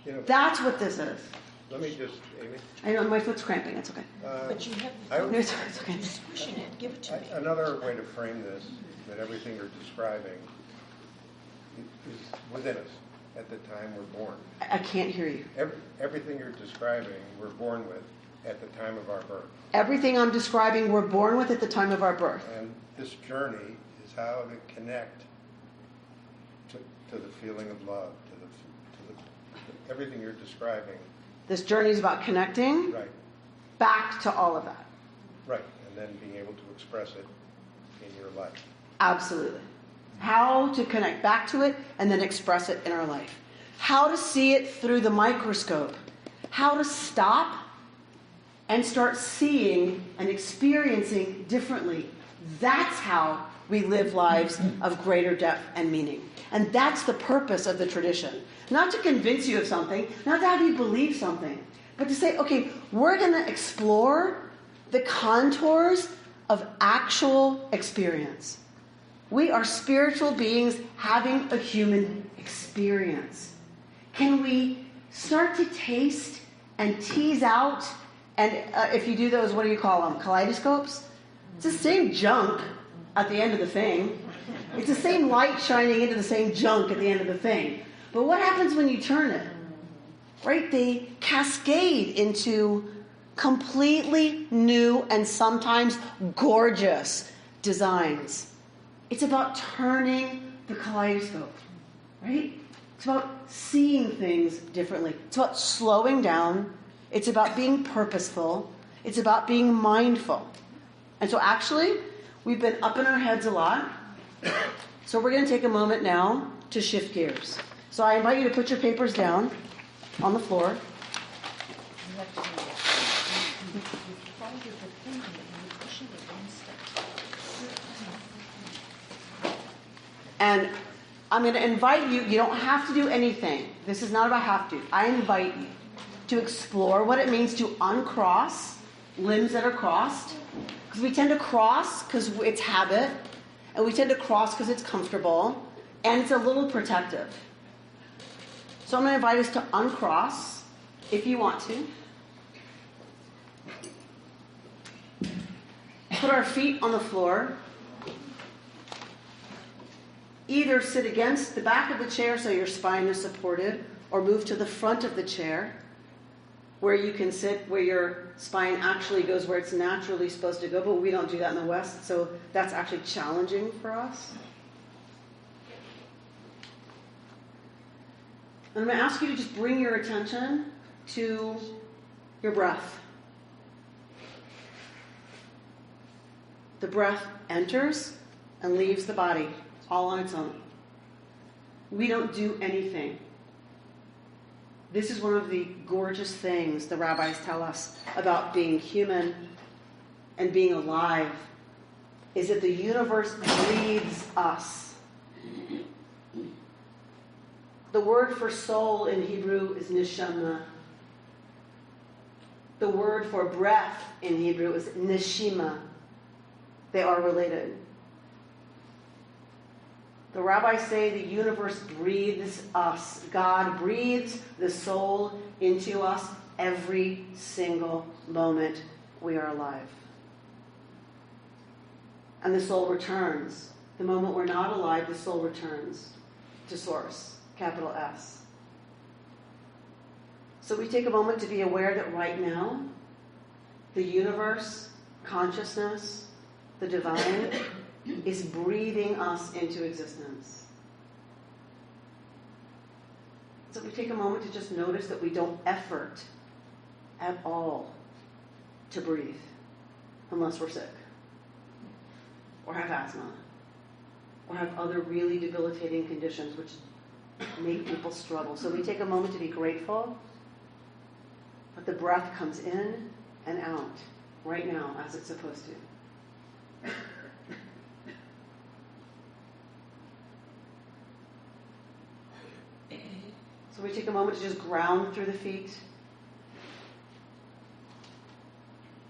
You know, That's what this is. let me just, Amy. I know my foot's cramping. It's okay. But you have I- No, it's okay. just pushing it. Give it to me. Another way to frame this, that everything you're describing is within us at the time we're born. I can't hear you. Everything you're describing, we're born with at the time of our birth. Everything I'm describing, we're born with at the time of our birth. And this journey is how to connect to the feeling of love, to everything you're describing. This journey is about connecting Right, back to all of that. right, and then being able to express it in your life. Absolutely. How to connect back to it and then express it in our life. How to see it through the microscope. How to stop and start seeing and experiencing differently. That's how we live lives of greater depth and meaning. And that's the purpose of the tradition. Not to convince you of something, not to have you believe something, but to say, okay, we're going to explore the contours of actual experience. We are spiritual beings having a human experience. Can we start to taste and tease out, and if you do those, what do you call them, kaleidoscopes? It's the same junk at the end of the thing. It's the same light shining into the same junk at the end of the thing. But what happens when you turn it? Right? They cascade into completely new and sometimes gorgeous designs. It's about turning the kaleidoscope, right? It's about seeing things differently. It's about slowing down. It's about being purposeful. It's about being mindful. And so actually, we've been up in our heads a lot. So we're going to take a moment now to shift gears. So I invite you to put your papers down on the floor. And I'm going to invite you, you don't have to do anything. This is not about have to. I invite you to explore what it means to uncross limbs that are crossed. Because we tend to cross because it's habit, and we tend to cross because it's comfortable, and it's a little protective. So I'm going to invite us to uncross, if you want to. Put our feet on the floor. Either sit against the back of the chair so your spine is supported, or move to the front of the chair where you can sit, where your spine actually goes where it's naturally supposed to go, but we don't do that in the West, so that's actually challenging for us. And I'm going to ask you to just bring your attention to your breath. The breath enters and leaves the body all on its own. We don't do anything. This is one of the gorgeous things the rabbis tell us about being human and being alive, is that the universe breathes us. The word for soul in Hebrew is neshama. The word for breath in Hebrew is neshima. They are related. The rabbis say the universe breathes us. God breathes the soul into us every single moment we are alive. And the soul returns. The moment we're not alive, the soul returns to source, capital S. So we take a moment to be aware that right now, the universe, consciousness, the divine, is breathing us into existence. So we take a moment to just notice that we don't effort at all to breathe unless we're sick, or have asthma, or have other really debilitating conditions which make people struggle. So we take a moment to be grateful, but the breath comes in and out right now as it's supposed to. So we take a moment to just ground through the feet.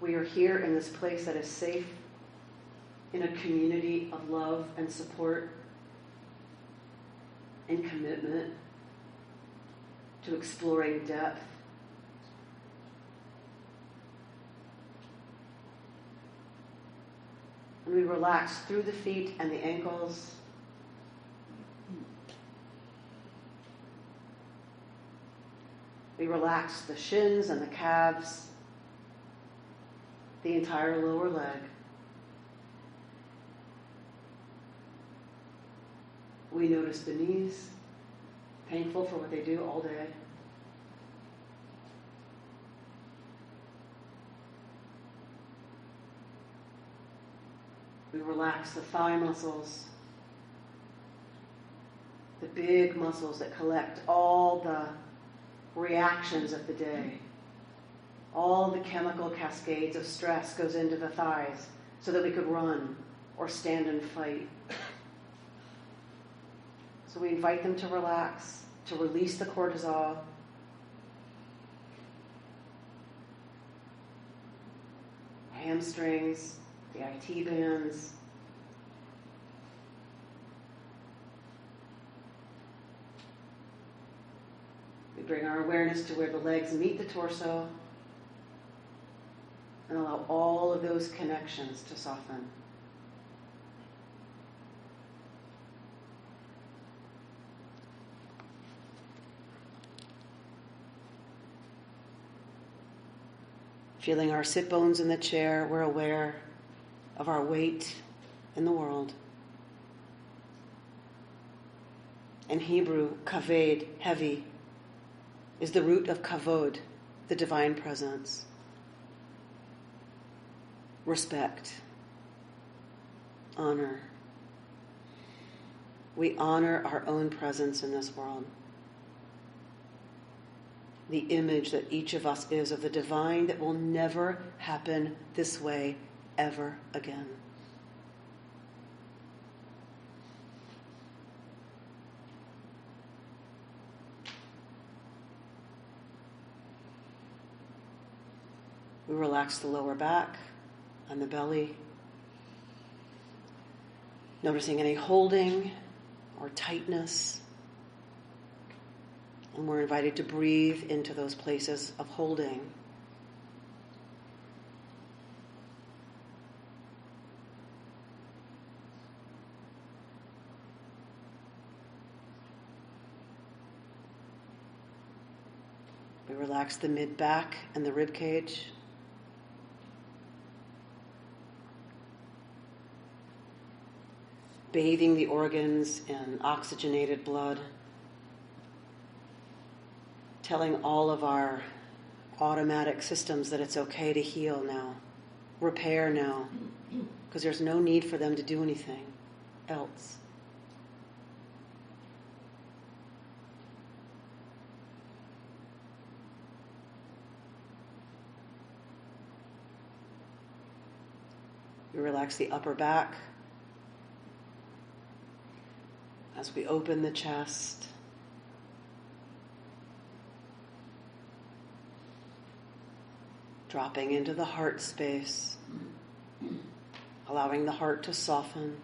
We are here in this place that is safe, in a community of love and support and commitment to exploring depth. And we relax through the feet and the ankles. We relax the shins and the calves, the entire lower leg. We notice the knees, painful for what they do all day. We relax the thigh muscles, the big muscles that collect all the reactions of the day. All the chemical cascades of stress goes into the thighs so that we could run or stand and fight. So we invite them to relax, to release the cortisol. Hamstrings, the IT bands. We bring our awareness to where the legs meet the torso and allow all of those connections to soften. Feeling our sit bones in the chair, we're aware of our weight in the world. In Hebrew, kaved, heavy, is the root of kavod, the divine presence. Respect, honor. We honor our own presence in this world. The image that each of us is of the divine that will never happen this way ever again. We relax the lower back and the belly, noticing any holding or tightness. And we're invited to breathe into those places of holding. We relax the mid-back and the rib cage. Bathing the organs in oxygenated blood. Telling all of our automatic systems that it's okay to heal now, repair now, because there's no need for them to do anything else. We relax the upper back as we open the chest. Dropping into the heart space, allowing the heart to soften.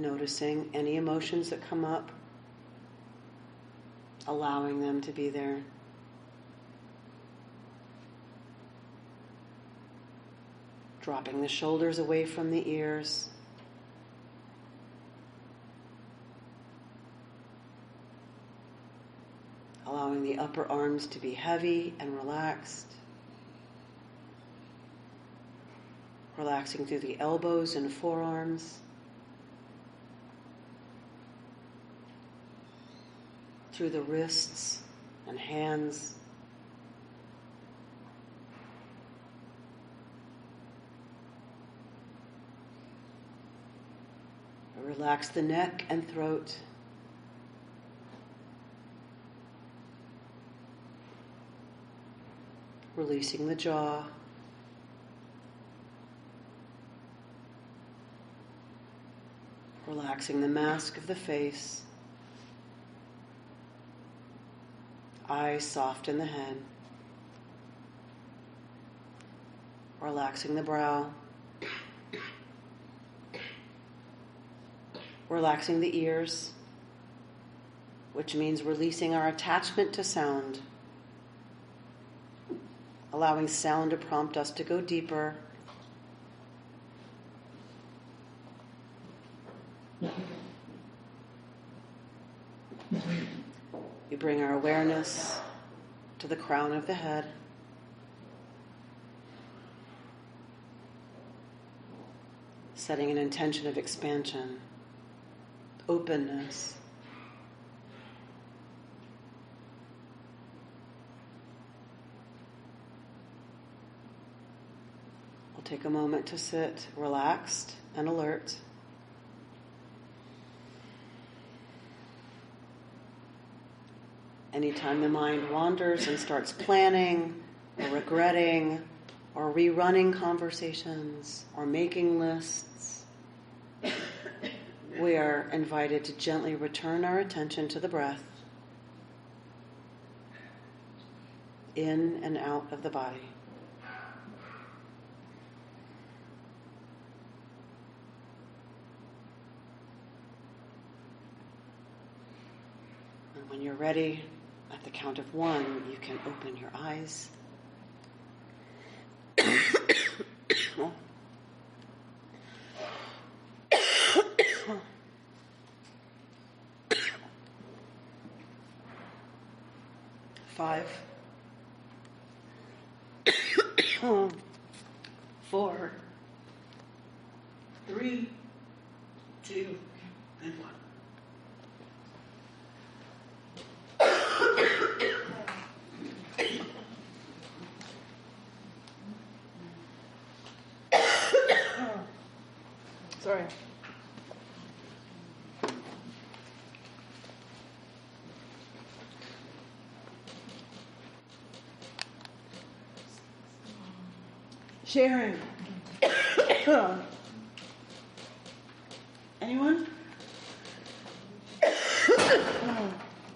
noticing any emotions that come up, allowing them to be there. Dropping the shoulders away from the ears. Allowing the upper arms to be heavy and relaxed. Relaxing through the elbows and forearms. Through the wrists and hands. Relax the neck and throat. Releasing the jaw. Relaxing the mask of the face. Eyes soft in the head. Relaxing the brow. Relaxing the ears, which means releasing our attachment to sound. Allowing sound to prompt us to go deeper. We bring our awareness to the crown of the head. Setting an intention of expansion, openness. We'll take a moment to sit relaxed and alert. Anytime the mind wanders and starts planning or regretting or rerunning conversations or making lists, we are invited to gently return our attention to the breath, in and out of the body. And when you're ready, at the count of 1, you can open your eyes. Five, 4, 3, 2, and 1. Sorry. Sharon. Anyone? I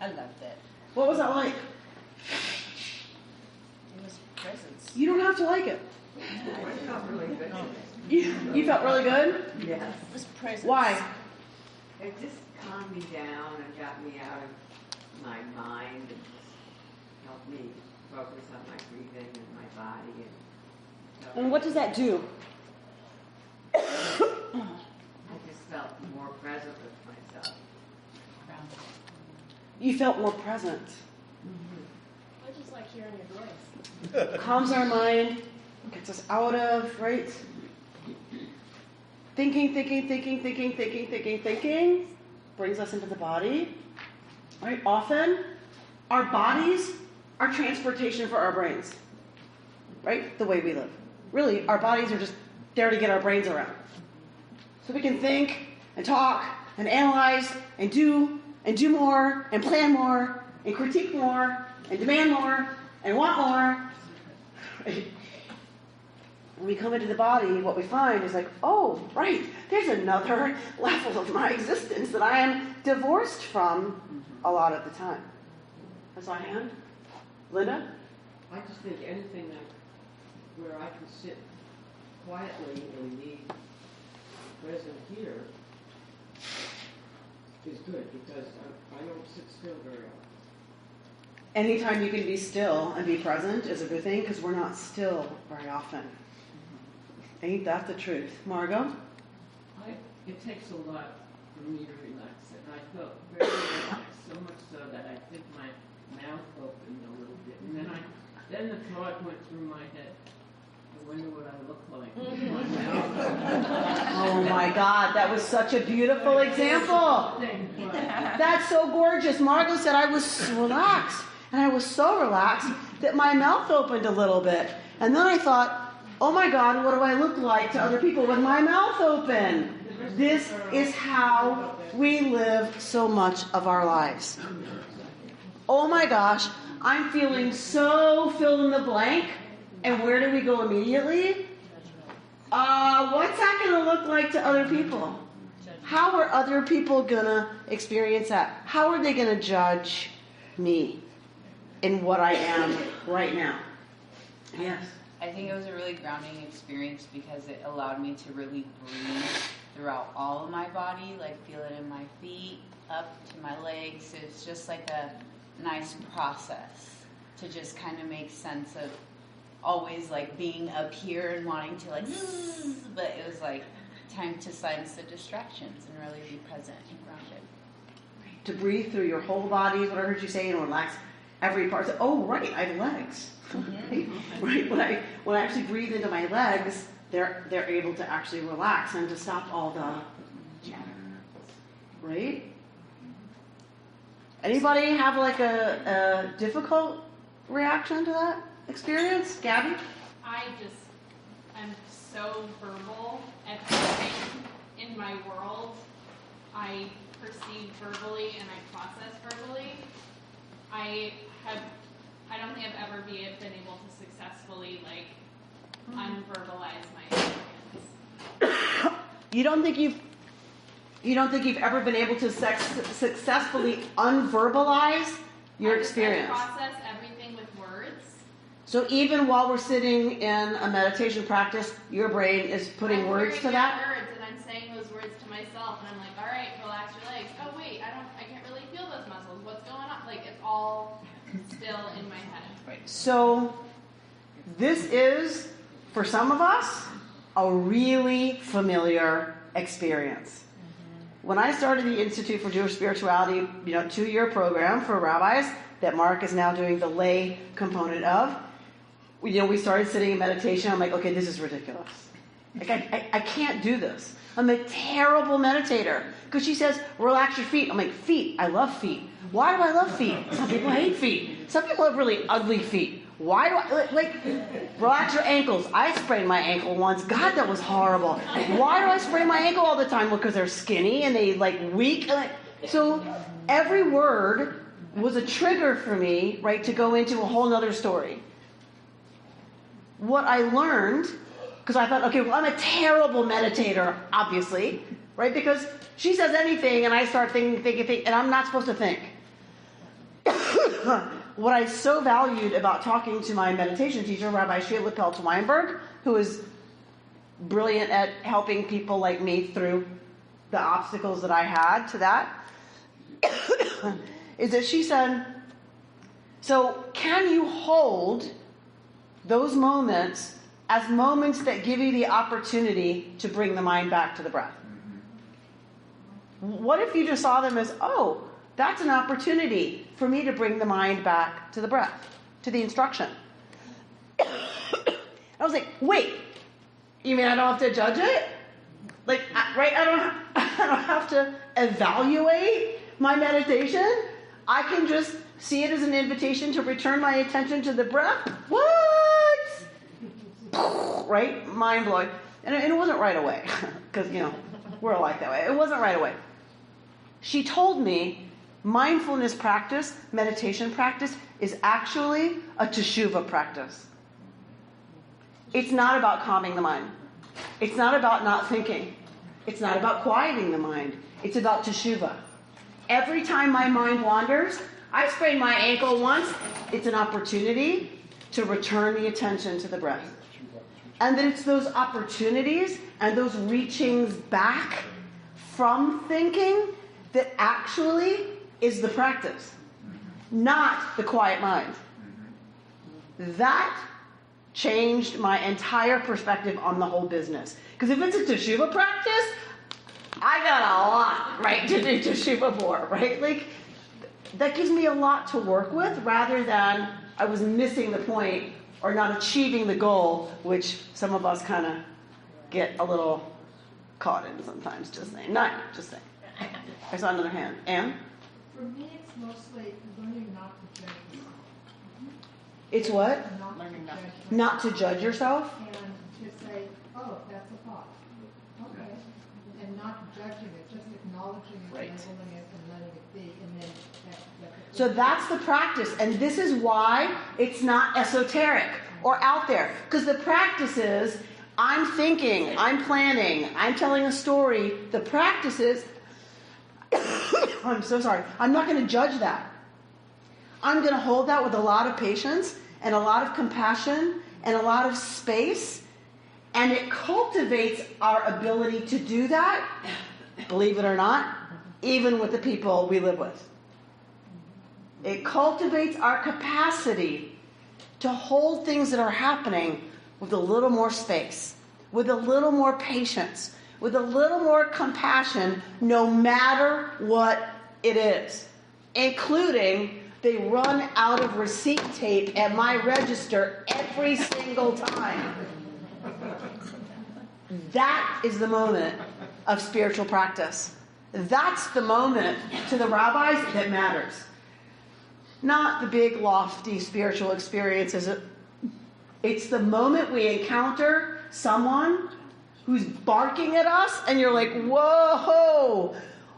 loved it. What was that like? It was presence. You don't have to like it. I felt really good. You felt really good? Yes. It was presence. Why? It just calmed me down and got me out of my mind and just helped me focus on my breathing and my body. And what does that do? I just felt more present with myself. You felt more present. I just like hearing your voice. Calms our mind, gets us out of, right? Thinking, brings us into the body. Right? Often, our bodies are transportation for our brains. Right? The way we live. Really, our bodies are just there to get our brains around. So we can think and talk and analyze and do more and plan more and critique more and demand more and want more. When we come into the body, what we find is like, oh, right, there's another level of my existence that I am divorced from a lot of the time. I saw a hand. Linda? I just think anything where I can sit quietly and be present here is good, because I don't sit still very often. Anytime you can be still and be present is a good thing, because we're not still very often. Ain't that the truth? Margot? It takes a lot for me to relax, and I felt very relaxed, so much so that I think my mouth opened a little bit, and then the thought went through my head, I wonder what I look like with my mouth. Oh my God, that was such a beautiful example. That's so gorgeous. Margot said I was relaxed, and I was so relaxed that my mouth opened a little bit. And then I thought, oh my God, what do I look like to other people with my mouth open? This is how we live so much of our lives. Oh my gosh, I'm feeling so fill in the blank. And where do we go immediately? What's that going to look like to other people? How are other people going to experience that? How are they going to judge me in what I am right now? Yes. I think it was a really grounding experience because it allowed me to really breathe throughout all of my body, like feel it in my feet, up to my legs. It's just like a nice process to just kind of make sense of always like being up here and wanting to like, but it was like time to silence the distractions and really be present and grounded. To breathe through your whole body is what I heard you say, and relax every part. So, oh, right, I have legs. Right, when I actually breathe into my legs, they're able to actually relax and to stop all the chatter. Right? Anybody have like a difficult reaction to that experience? Gabby? I just am so verbal at everything in my world. I perceive verbally and I process verbally. I don't think I've ever been able to successfully unverbalize my experience. You don't think you've ever been able to successfully unverbalize your experience? I process everything with words. So even while we're sitting in a meditation practice, your brain is putting words to that? Words, and I'm saying those words to myself, and I'm like, all right, relax your legs. Oh wait, I can't really feel those muscles. What's going on? Like, it's all still in my head. Right. So this is, for some of us, a really familiar experience. When I started the Institute for Jewish Spirituality, 2-year program for rabbis that Mark is now doing the lay component of, we started sitting in meditation. I'm like, okay, this is ridiculous. Like, I can't do this. I'm a terrible meditator. Because she says, relax your feet. I'm like, feet? I love feet. Why do I love feet? Some people hate feet. Some people have really ugly feet. Why do I, relax your ankles. I sprained my ankle once. God, that was horrible. Why do I sprain my ankle all the time? Well, because they're skinny and they, weak. So every word was a trigger for me, right, to go into a whole nother story. What I learned, because I thought, okay, well, I'm a terrible meditator, obviously, right? Because she says anything and I start thinking, and I'm not supposed to think. What I so valued about talking to my meditation teacher, Rabbi Sheila Pelt-Weinberg, who is brilliant at helping people like me through the obstacles that I had to that, is that she said, so can you hold those moments as moments that give you the opportunity to bring the mind back to the breath? What if you just saw them as, oh, that's an opportunity for me to bring the mind back to the breath, to the instruction. I was like, wait, you mean I don't have to judge it? Right? I don't have to evaluate my meditation. I can just see it as an invitation to return my attention to the breath. What? Right? Mind blowing. And it wasn't right away, because, we're all like that way. It wasn't right away. She told me mindfulness practice, meditation practice, is actually a teshuvah practice. It's not about calming the mind. It's not about not thinking. It's not about quieting the mind. It's about teshuvah. Every time my mind wanders, I sprained my ankle once, it's an opportunity to return the attention to the breath. And then it's those opportunities and those reachings back from thinking that actually is the practice, not the quiet mind. That changed my entire perspective on the whole business. Because if it's a teshuva practice, I got a lot, right, to do teshuva for, right? Like, that gives me a lot to work with rather than I was missing the point or not achieving the goal, which some of us kind of get a little caught in sometimes, just saying. Not just saying. I saw another hand. Anne? For me, it's mostly learning not to judge yourself. It's what? Not to judge yourself? And to say, oh, that's a thought. Okay. And not judging it, just acknowledging it, Right. labeling it, and letting it be. And then So that's the practice. And this is why it's not esoteric or out there. Because the practice is, I'm thinking, I'm planning, I'm telling a story. The practice is, I'm so sorry, I'm not going to judge that. I'm going to hold that with a lot of patience and a lot of compassion and a lot of space. And it cultivates our ability to do that, believe it or not, even with the people we live with. It cultivates our capacity to hold things that are happening with a little more space, with a little more patience, with a little more compassion, no matter what it is, including they run out of receipt tape at my register every single time. That is the moment of spiritual practice. That's the moment to the rabbis that matters. Not the big, lofty spiritual experiences. It's the moment we encounter someone who's barking at us and you're like, whoa,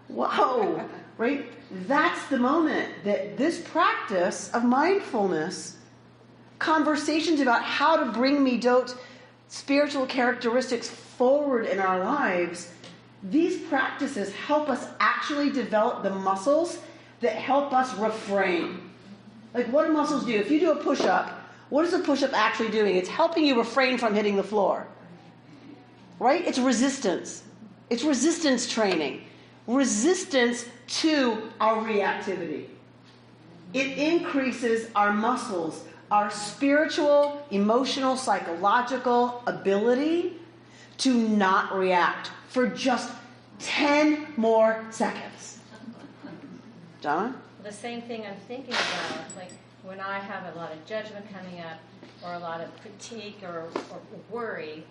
whoa, right? That's the moment that this practice of mindfulness, conversations about how to bring midot, spiritual characteristics forward in our lives, these practices help us actually develop the muscles that help us refrain. Like, what do muscles do? If you do a push-up, what is a push-up actually doing? It's helping you refrain from hitting the floor. Right? It's resistance. It's resistance training. Resistance to our reactivity. It increases our muscles, our spiritual, emotional, psychological ability to not react for just 10 more seconds. Donna? The same thing I'm thinking about, like when I have a lot of judgment coming up or a lot of critique or worry,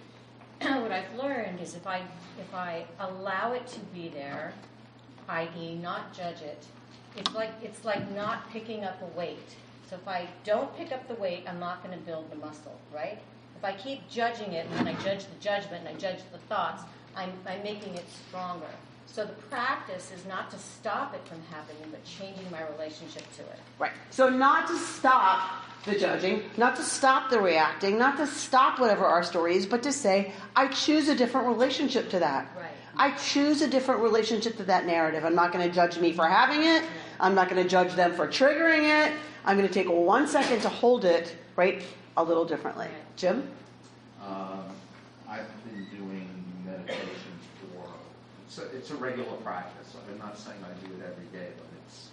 what I've learned is if I allow it to be there, i.e. not judge it, it's like not picking up a weight. So if I don't pick up the weight, I'm not going to build the muscle, right? If I keep judging it and I judge the judgment and I judge the thoughts, I'm making it stronger. So the practice is not to stop it from happening, but changing my relationship to it. Right. So not to stop the judging, not to stop the reacting, not to stop whatever our story is, but to say, I choose a different relationship to that. Right. I choose a different relationship to that narrative. I'm not going to judge me for having it. I'm not going to judge them for triggering it. I'm going to take 1 second to hold it, right, a little differently. Jim? I've been doing meditation it's a regular practice. I'm not saying I do it every day, but it's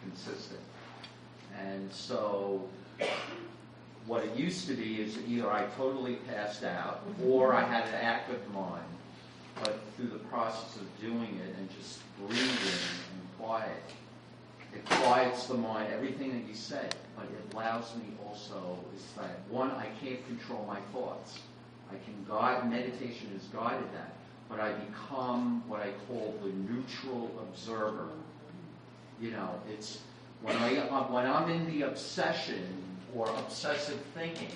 consistent. And so what it used to be is either I totally passed out or I had an active mind. But through the process of doing it and just breathing and quiet, it quiets the mind, everything that you said, but it allows me also, is that, one, I can't control my thoughts. Meditation has guided that. But I become what I call the neutral observer. You know, it's when I'm in the obsession or obsessive thinking,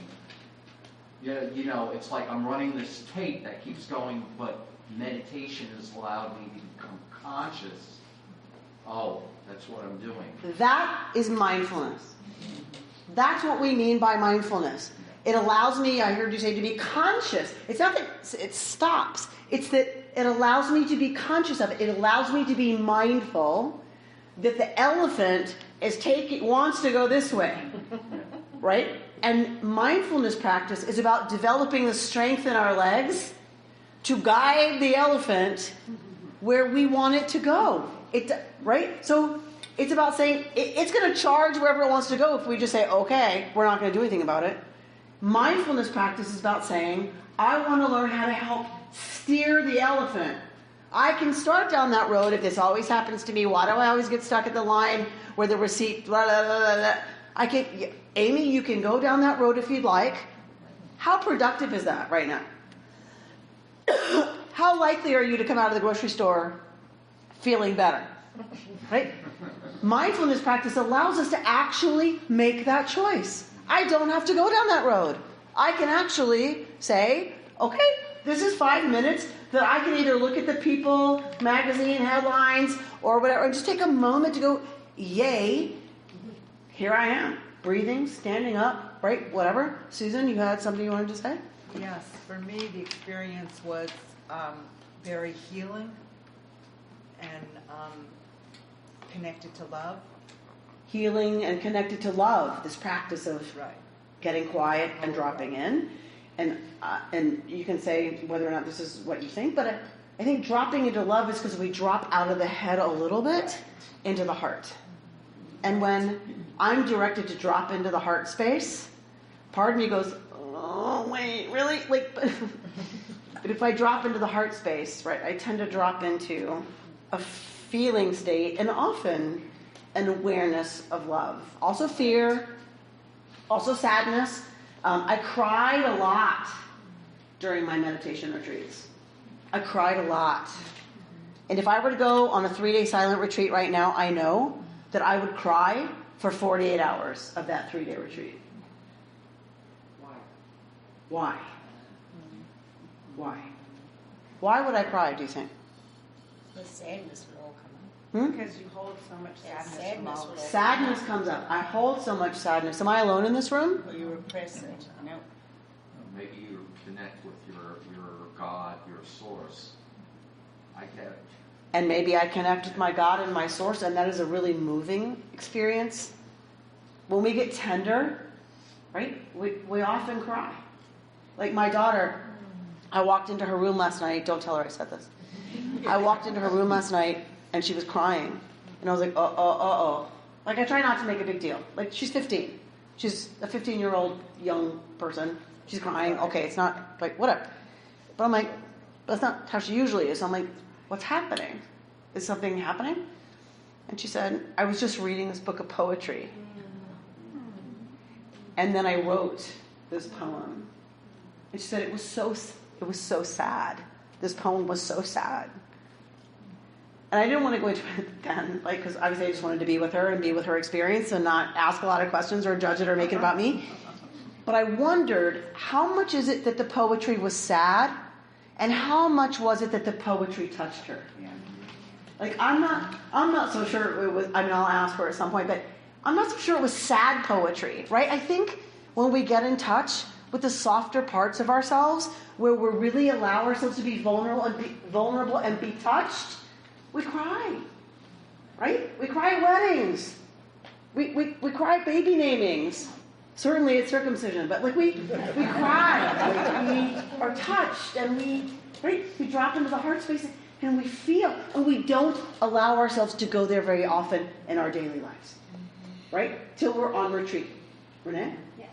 you know, it's like I'm running this tape that keeps going, but meditation has allowed me to become conscious. Oh, that's what I'm doing. That is mindfulness. That's what we mean by mindfulness. It allows me, I heard you say, to be conscious. It's not that it stops. It's that it allows me to be conscious of it. It allows me to be mindful that the elephant wants to go this way, right? And mindfulness practice is about developing the strength in our legs to guide the elephant where we want it to go. Right? So it's about saying it's going to charge wherever it wants to go if we just say, okay, we're not going to do anything about it. Mindfulness practice is about saying, I want to learn how to help steer the elephant. I can start down that road if this always happens to me. Why do I always get stuck at the line where the receipt, blah, blah, blah, blah. Amy, you can go down that road if you'd like. How productive is that right now? How likely are you to come out of the grocery store feeling better? Right? Mindfulness practice allows us to actually make that choice. I don't have to go down that road. I can actually say, okay, this is 5 minutes that I can either look at the People magazine headlines or whatever, and just take a moment to go, yay, here I am, breathing, standing up, right, whatever. Susan, you had something you wanted to say? Yes, for me the experience was very healing and connected to love. Healing and connected to love, this practice of getting quiet and dropping in. And you can say whether or not this is what you think, but I think dropping into love is because we drop out of the head a little bit into the heart. And when I'm directed to drop into the heart space, part of me goes, oh, wait, really? But if I drop into the heart space, right, I tend to drop into a feeling state and often an awareness of love. Also fear, also sadness. I cried a lot during my meditation retreats. I cried a lot. And if I were to go on a 3-day silent retreat right now, I know that I would cry for 48 hours of that 3-day retreat. Why? Why would I cry, do you think? The sadness will all come up. Because you hold so much sadness. Sadness comes up. I hold so much sadness. Am I alone in this room? Well, you repress it. No. Maybe you connect with your God, your source. I get it. And maybe I connect with my God and my source, and that is a really moving experience. When we get tender, right, we often cry. Like my daughter, I walked into her room last night. Don't tell her I said this. I walked into her room last night, and she was crying. And I was like, uh-oh. Like, I try not to make a big deal. Like, she's 15. She's a 15-year-old young person. She's crying. Okay, it's not, like, whatever. But I'm like, that's not how she usually is. So I'm like, what's happening? Is something happening? And she said, I was just reading this book of poetry. And then I wrote this poem. And she said, it was so sad. This poem was so sad. And I didn't want to go into it then, like, because obviously I just wanted to be with her and be with her experience and not ask a lot of questions or judge it or make it about me. But I wondered, how much is it that the poetry was sad, and how much was it that the poetry touched her? Like, I'm not so sure it was. I mean, I'll ask her at some point, but I'm not so sure it was sad poetry, right? I think when we get in touch with the softer parts of ourselves, where we really allow ourselves to be vulnerable and be touched, we cry, right? We cry at weddings. We cry at baby namings. Certainly at circumcision, but like we cry, we are touched, and we drop into the heart space, and we feel, and we don't allow ourselves to go there very often in our daily lives, right? Till we're on retreat. Renee? Yeah,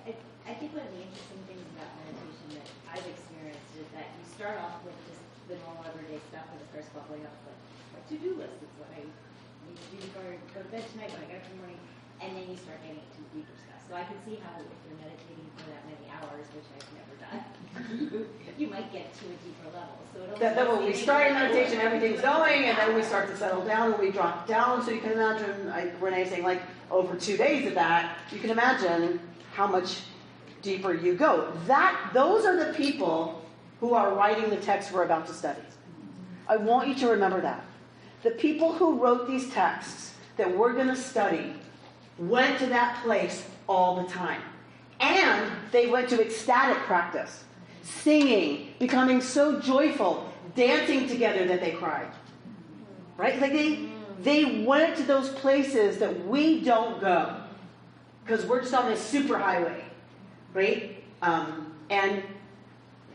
I think one of the interesting things about meditation that I've experienced is that you start off with just the normal everyday stuff when it starts bubbling up, like a to-do list. It's what I need to do before I go to bed tonight, when I get up in the morning, and then you start getting into deeper stuff. So I can see how if you're meditating for that many hours, which I've never done, you might get to a deeper level. So that when we start in meditation, everything's going, and then we start to settle down, and we drop down. So you can imagine, like Renee saying, like over 2 days of that, you can imagine how much deeper you go. Those are the people who are writing the text we're about to study. I want you to remember that. The people who wrote these texts that we're going to study went to that place all the time. And they went to ecstatic practice, singing, becoming so joyful, dancing together that they cried. Right? Like they went to those places that we don't go because we're just on this super highway. Right? And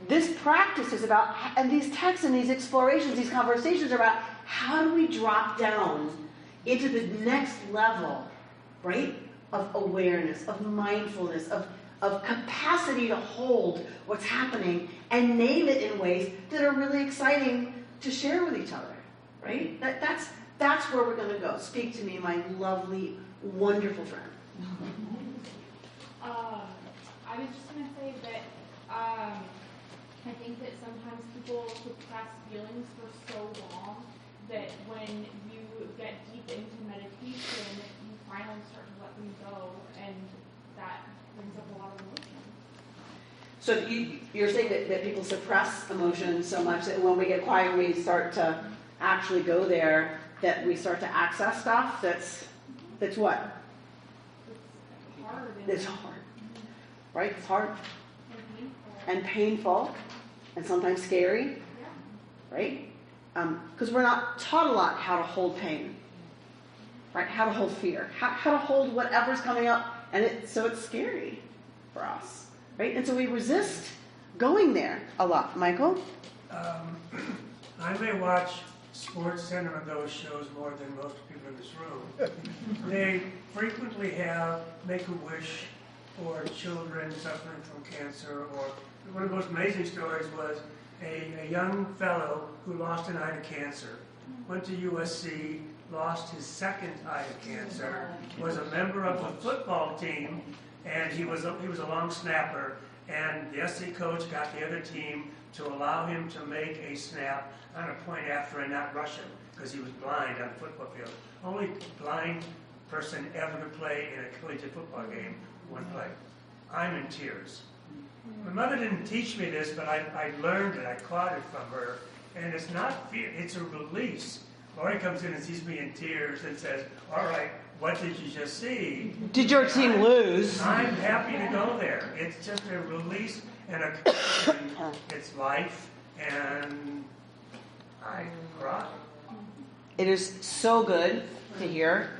this practice is about, and these texts and these explorations, these conversations are about how do we drop down into the next level, right, of awareness, of mindfulness, of capacity to hold what's happening and name it in ways that are really exciting to share with each other, right? That's where we're going to go. Speak to me, my lovely, wonderful friend. I was just going to say that I think that sometimes people suppress feelings for so long that when you get deep into meditation, you finally start to let them go, and that brings up a lot of emotion. So you're saying that people suppress emotion so much that when we get quiet and we start to actually go there, that we start to access stuff that's what? It's hard. It's hard. Right? It's hard. And painful. And sometimes scary. Right? Because we're not taught a lot how to hold pain. Right? How to hold fear. How to hold whatever's coming up. And so it's scary for us. Right? And so we resist going there a lot. Michael? I may watch Sports Center of those shows more than most people in this room. They frequently have Make-A-Wish for children suffering from cancer, or one of the most amazing stories was a young fellow who lost an eye to cancer, went to USC, lost his second eye to cancer, was a member of the football team, and he was a long snapper, and the SC coach got the other team to allow him to make a snap on a point after and not rush him, because he was blind on the football field. Only blind person ever to play in a collegiate football game, one play. I'm in tears. My mother didn't teach me this, but I learned it. I caught it from her. And it's not fear, it's a release. Lori comes in and sees me in tears and says, all right, what did you just see? Did your team lose? I'm happy to go there. It's just a release and it's life, and I cry. It is so good to hear,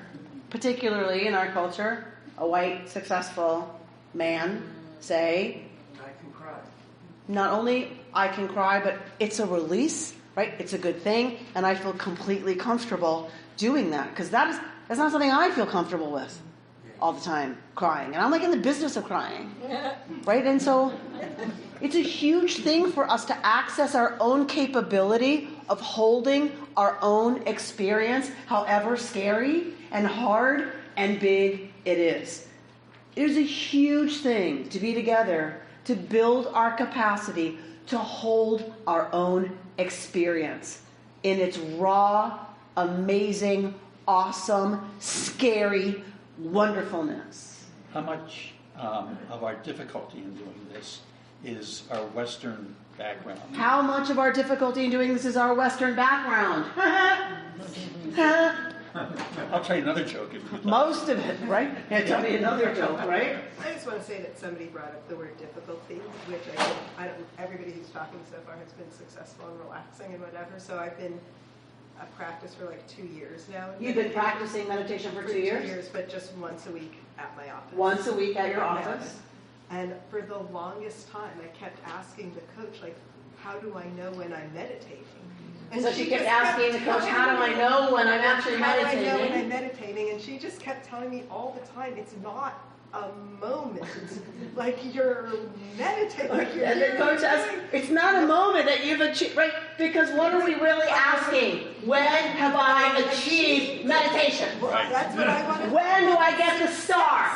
particularly in our culture, a white, successful man say, I can cry. Not only I can cry, but it's a release, right? It's a good thing, and I feel completely comfortable doing that, because that's not something I feel comfortable with all the time, crying. And I'm like in the business of crying, right? And so it's a huge thing for us to access our own capability of holding our own experience, however scary and hard and big it is. It is a huge thing to be together, to build our capacity to hold our own experience in its raw, amazing, awesome, scary wonderfulness. How much of our difficulty in doing this is our Western background? How much of our difficulty in doing this is our Western background? I'll tell you another joke. Most of it, right? Yeah, tell me another joke, right? I just want to say that somebody brought up the word difficulty, which I don't, everybody who's talking so far has been successful and relaxing and whatever. So I've been a practice for like 2 years now. You've been practicing meditation for 2 years? 2 years, but just once a week at my office. Once a week at your office? And for the longest time, I kept asking the coach, like, how do I know when I'm meditating? And so she kept asking the coach, how do I know when I'm actually meditating? How do I know when I'm meditating? And she just kept telling me all the time, it's not a moment. Like you're meditating. Like you're and the coach says, it's not a moment that you've achieved, right? Because what are we really asking? When have I achieved meditation? Right. That's what I want to. When do I get the star?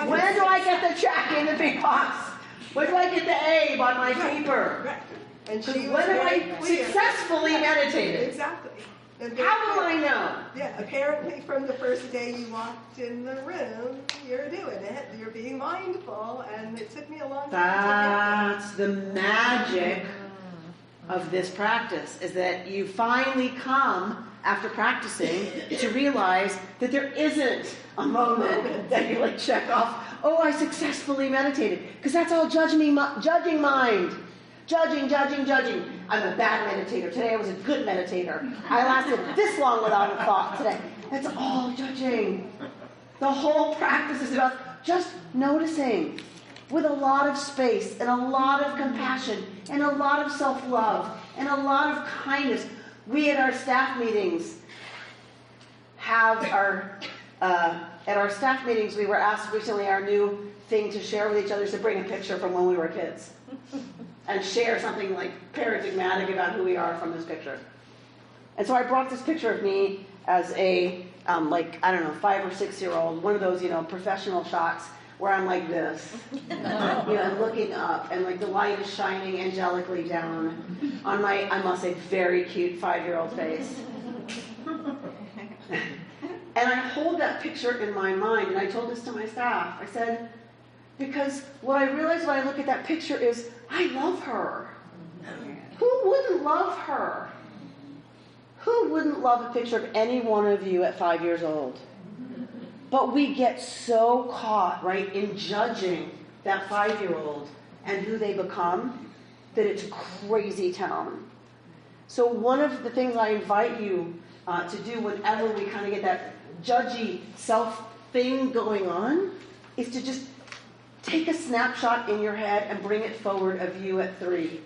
When do I get the check in the big box? When do I get the A on my paper? Right. And she when have I successfully meditated? Exactly. How will I know? Yeah, apparently from the first day you walked in the room, you're doing it. You're being mindful, and it took me a long time. That's the magic of this practice, is that you finally come, after practicing, to realize that there isn't a moment that you like check off, oh, I successfully meditated. Because that's all judging mind. Judging. I'm a bad meditator. Today I was a good meditator. I lasted this long without a thought today. That's all judging. The whole practice is about just noticing with a lot of space and a lot of compassion and a lot of self-love and a lot of kindness. We at our staff meetings at our staff meetings, we were asked recently, our new thing to share with each other is to bring a picture from when we were kids and share something like paradigmatic about who we are from this picture. And so I brought this picture of me as a, 5 or 6 year old, one of those, professional shots where I'm like this, and looking up, and like the light is shining angelically down on my, I must say, very cute 5-year-old face. And I hold that picture in my mind, and I told this to my staff. I said, because what I realized when I look at that picture is, I love her. Who wouldn't love her? Who wouldn't love a picture of any one of you at 5 years old? But we get so caught, right, in judging that 5-year-old and who they become that it's crazy town. So one of the things I invite you to do whenever we kind of get that judgy self thing going on is to just take a snapshot in your head and bring it forward of you at 3,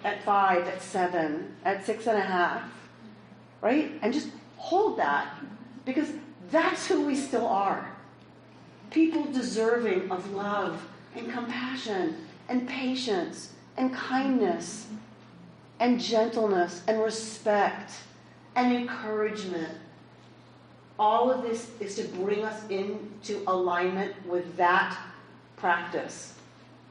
at 5, at 7, at 6.5, right? And just hold that, because that's who we still are. People deserving of love and compassion and patience and kindness and gentleness and respect and encouragement. All of this is to bring us into alignment with that practice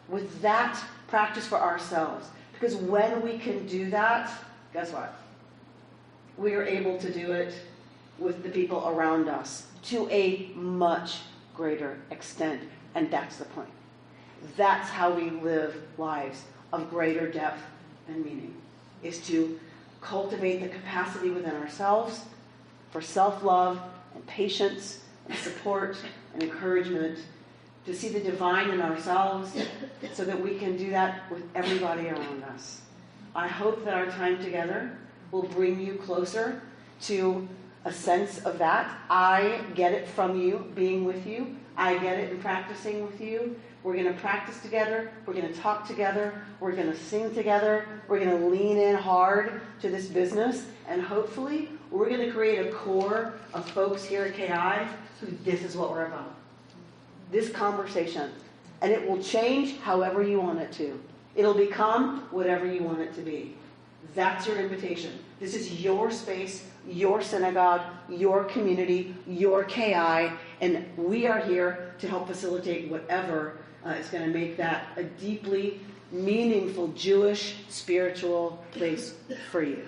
for ourselves. Because when we can do that, guess what? We are able to do it with the people around us to a much greater extent. And that's the point. That's how we live lives of greater depth and meaning, is to cultivate the capacity within ourselves for self-love and patience and support and encouragement, to see the divine in ourselves so that we can do that with everybody around us. I hope that our time together will bring you closer to a sense of that. I get it from you, being with you. I get it in practicing with you. We're going to practice together. We're going to talk together. We're going to sing together. We're going to lean in hard to this business. And hopefully, we're going to create a core of folks here at KI who this is what we're about. This conversation. And it will change however you want it to. It'll become whatever you want it to be. That's your invitation. This is your space, your synagogue, your community, your KI, and we are here to help facilitate whatever is going to make that a deeply meaningful Jewish spiritual place for you.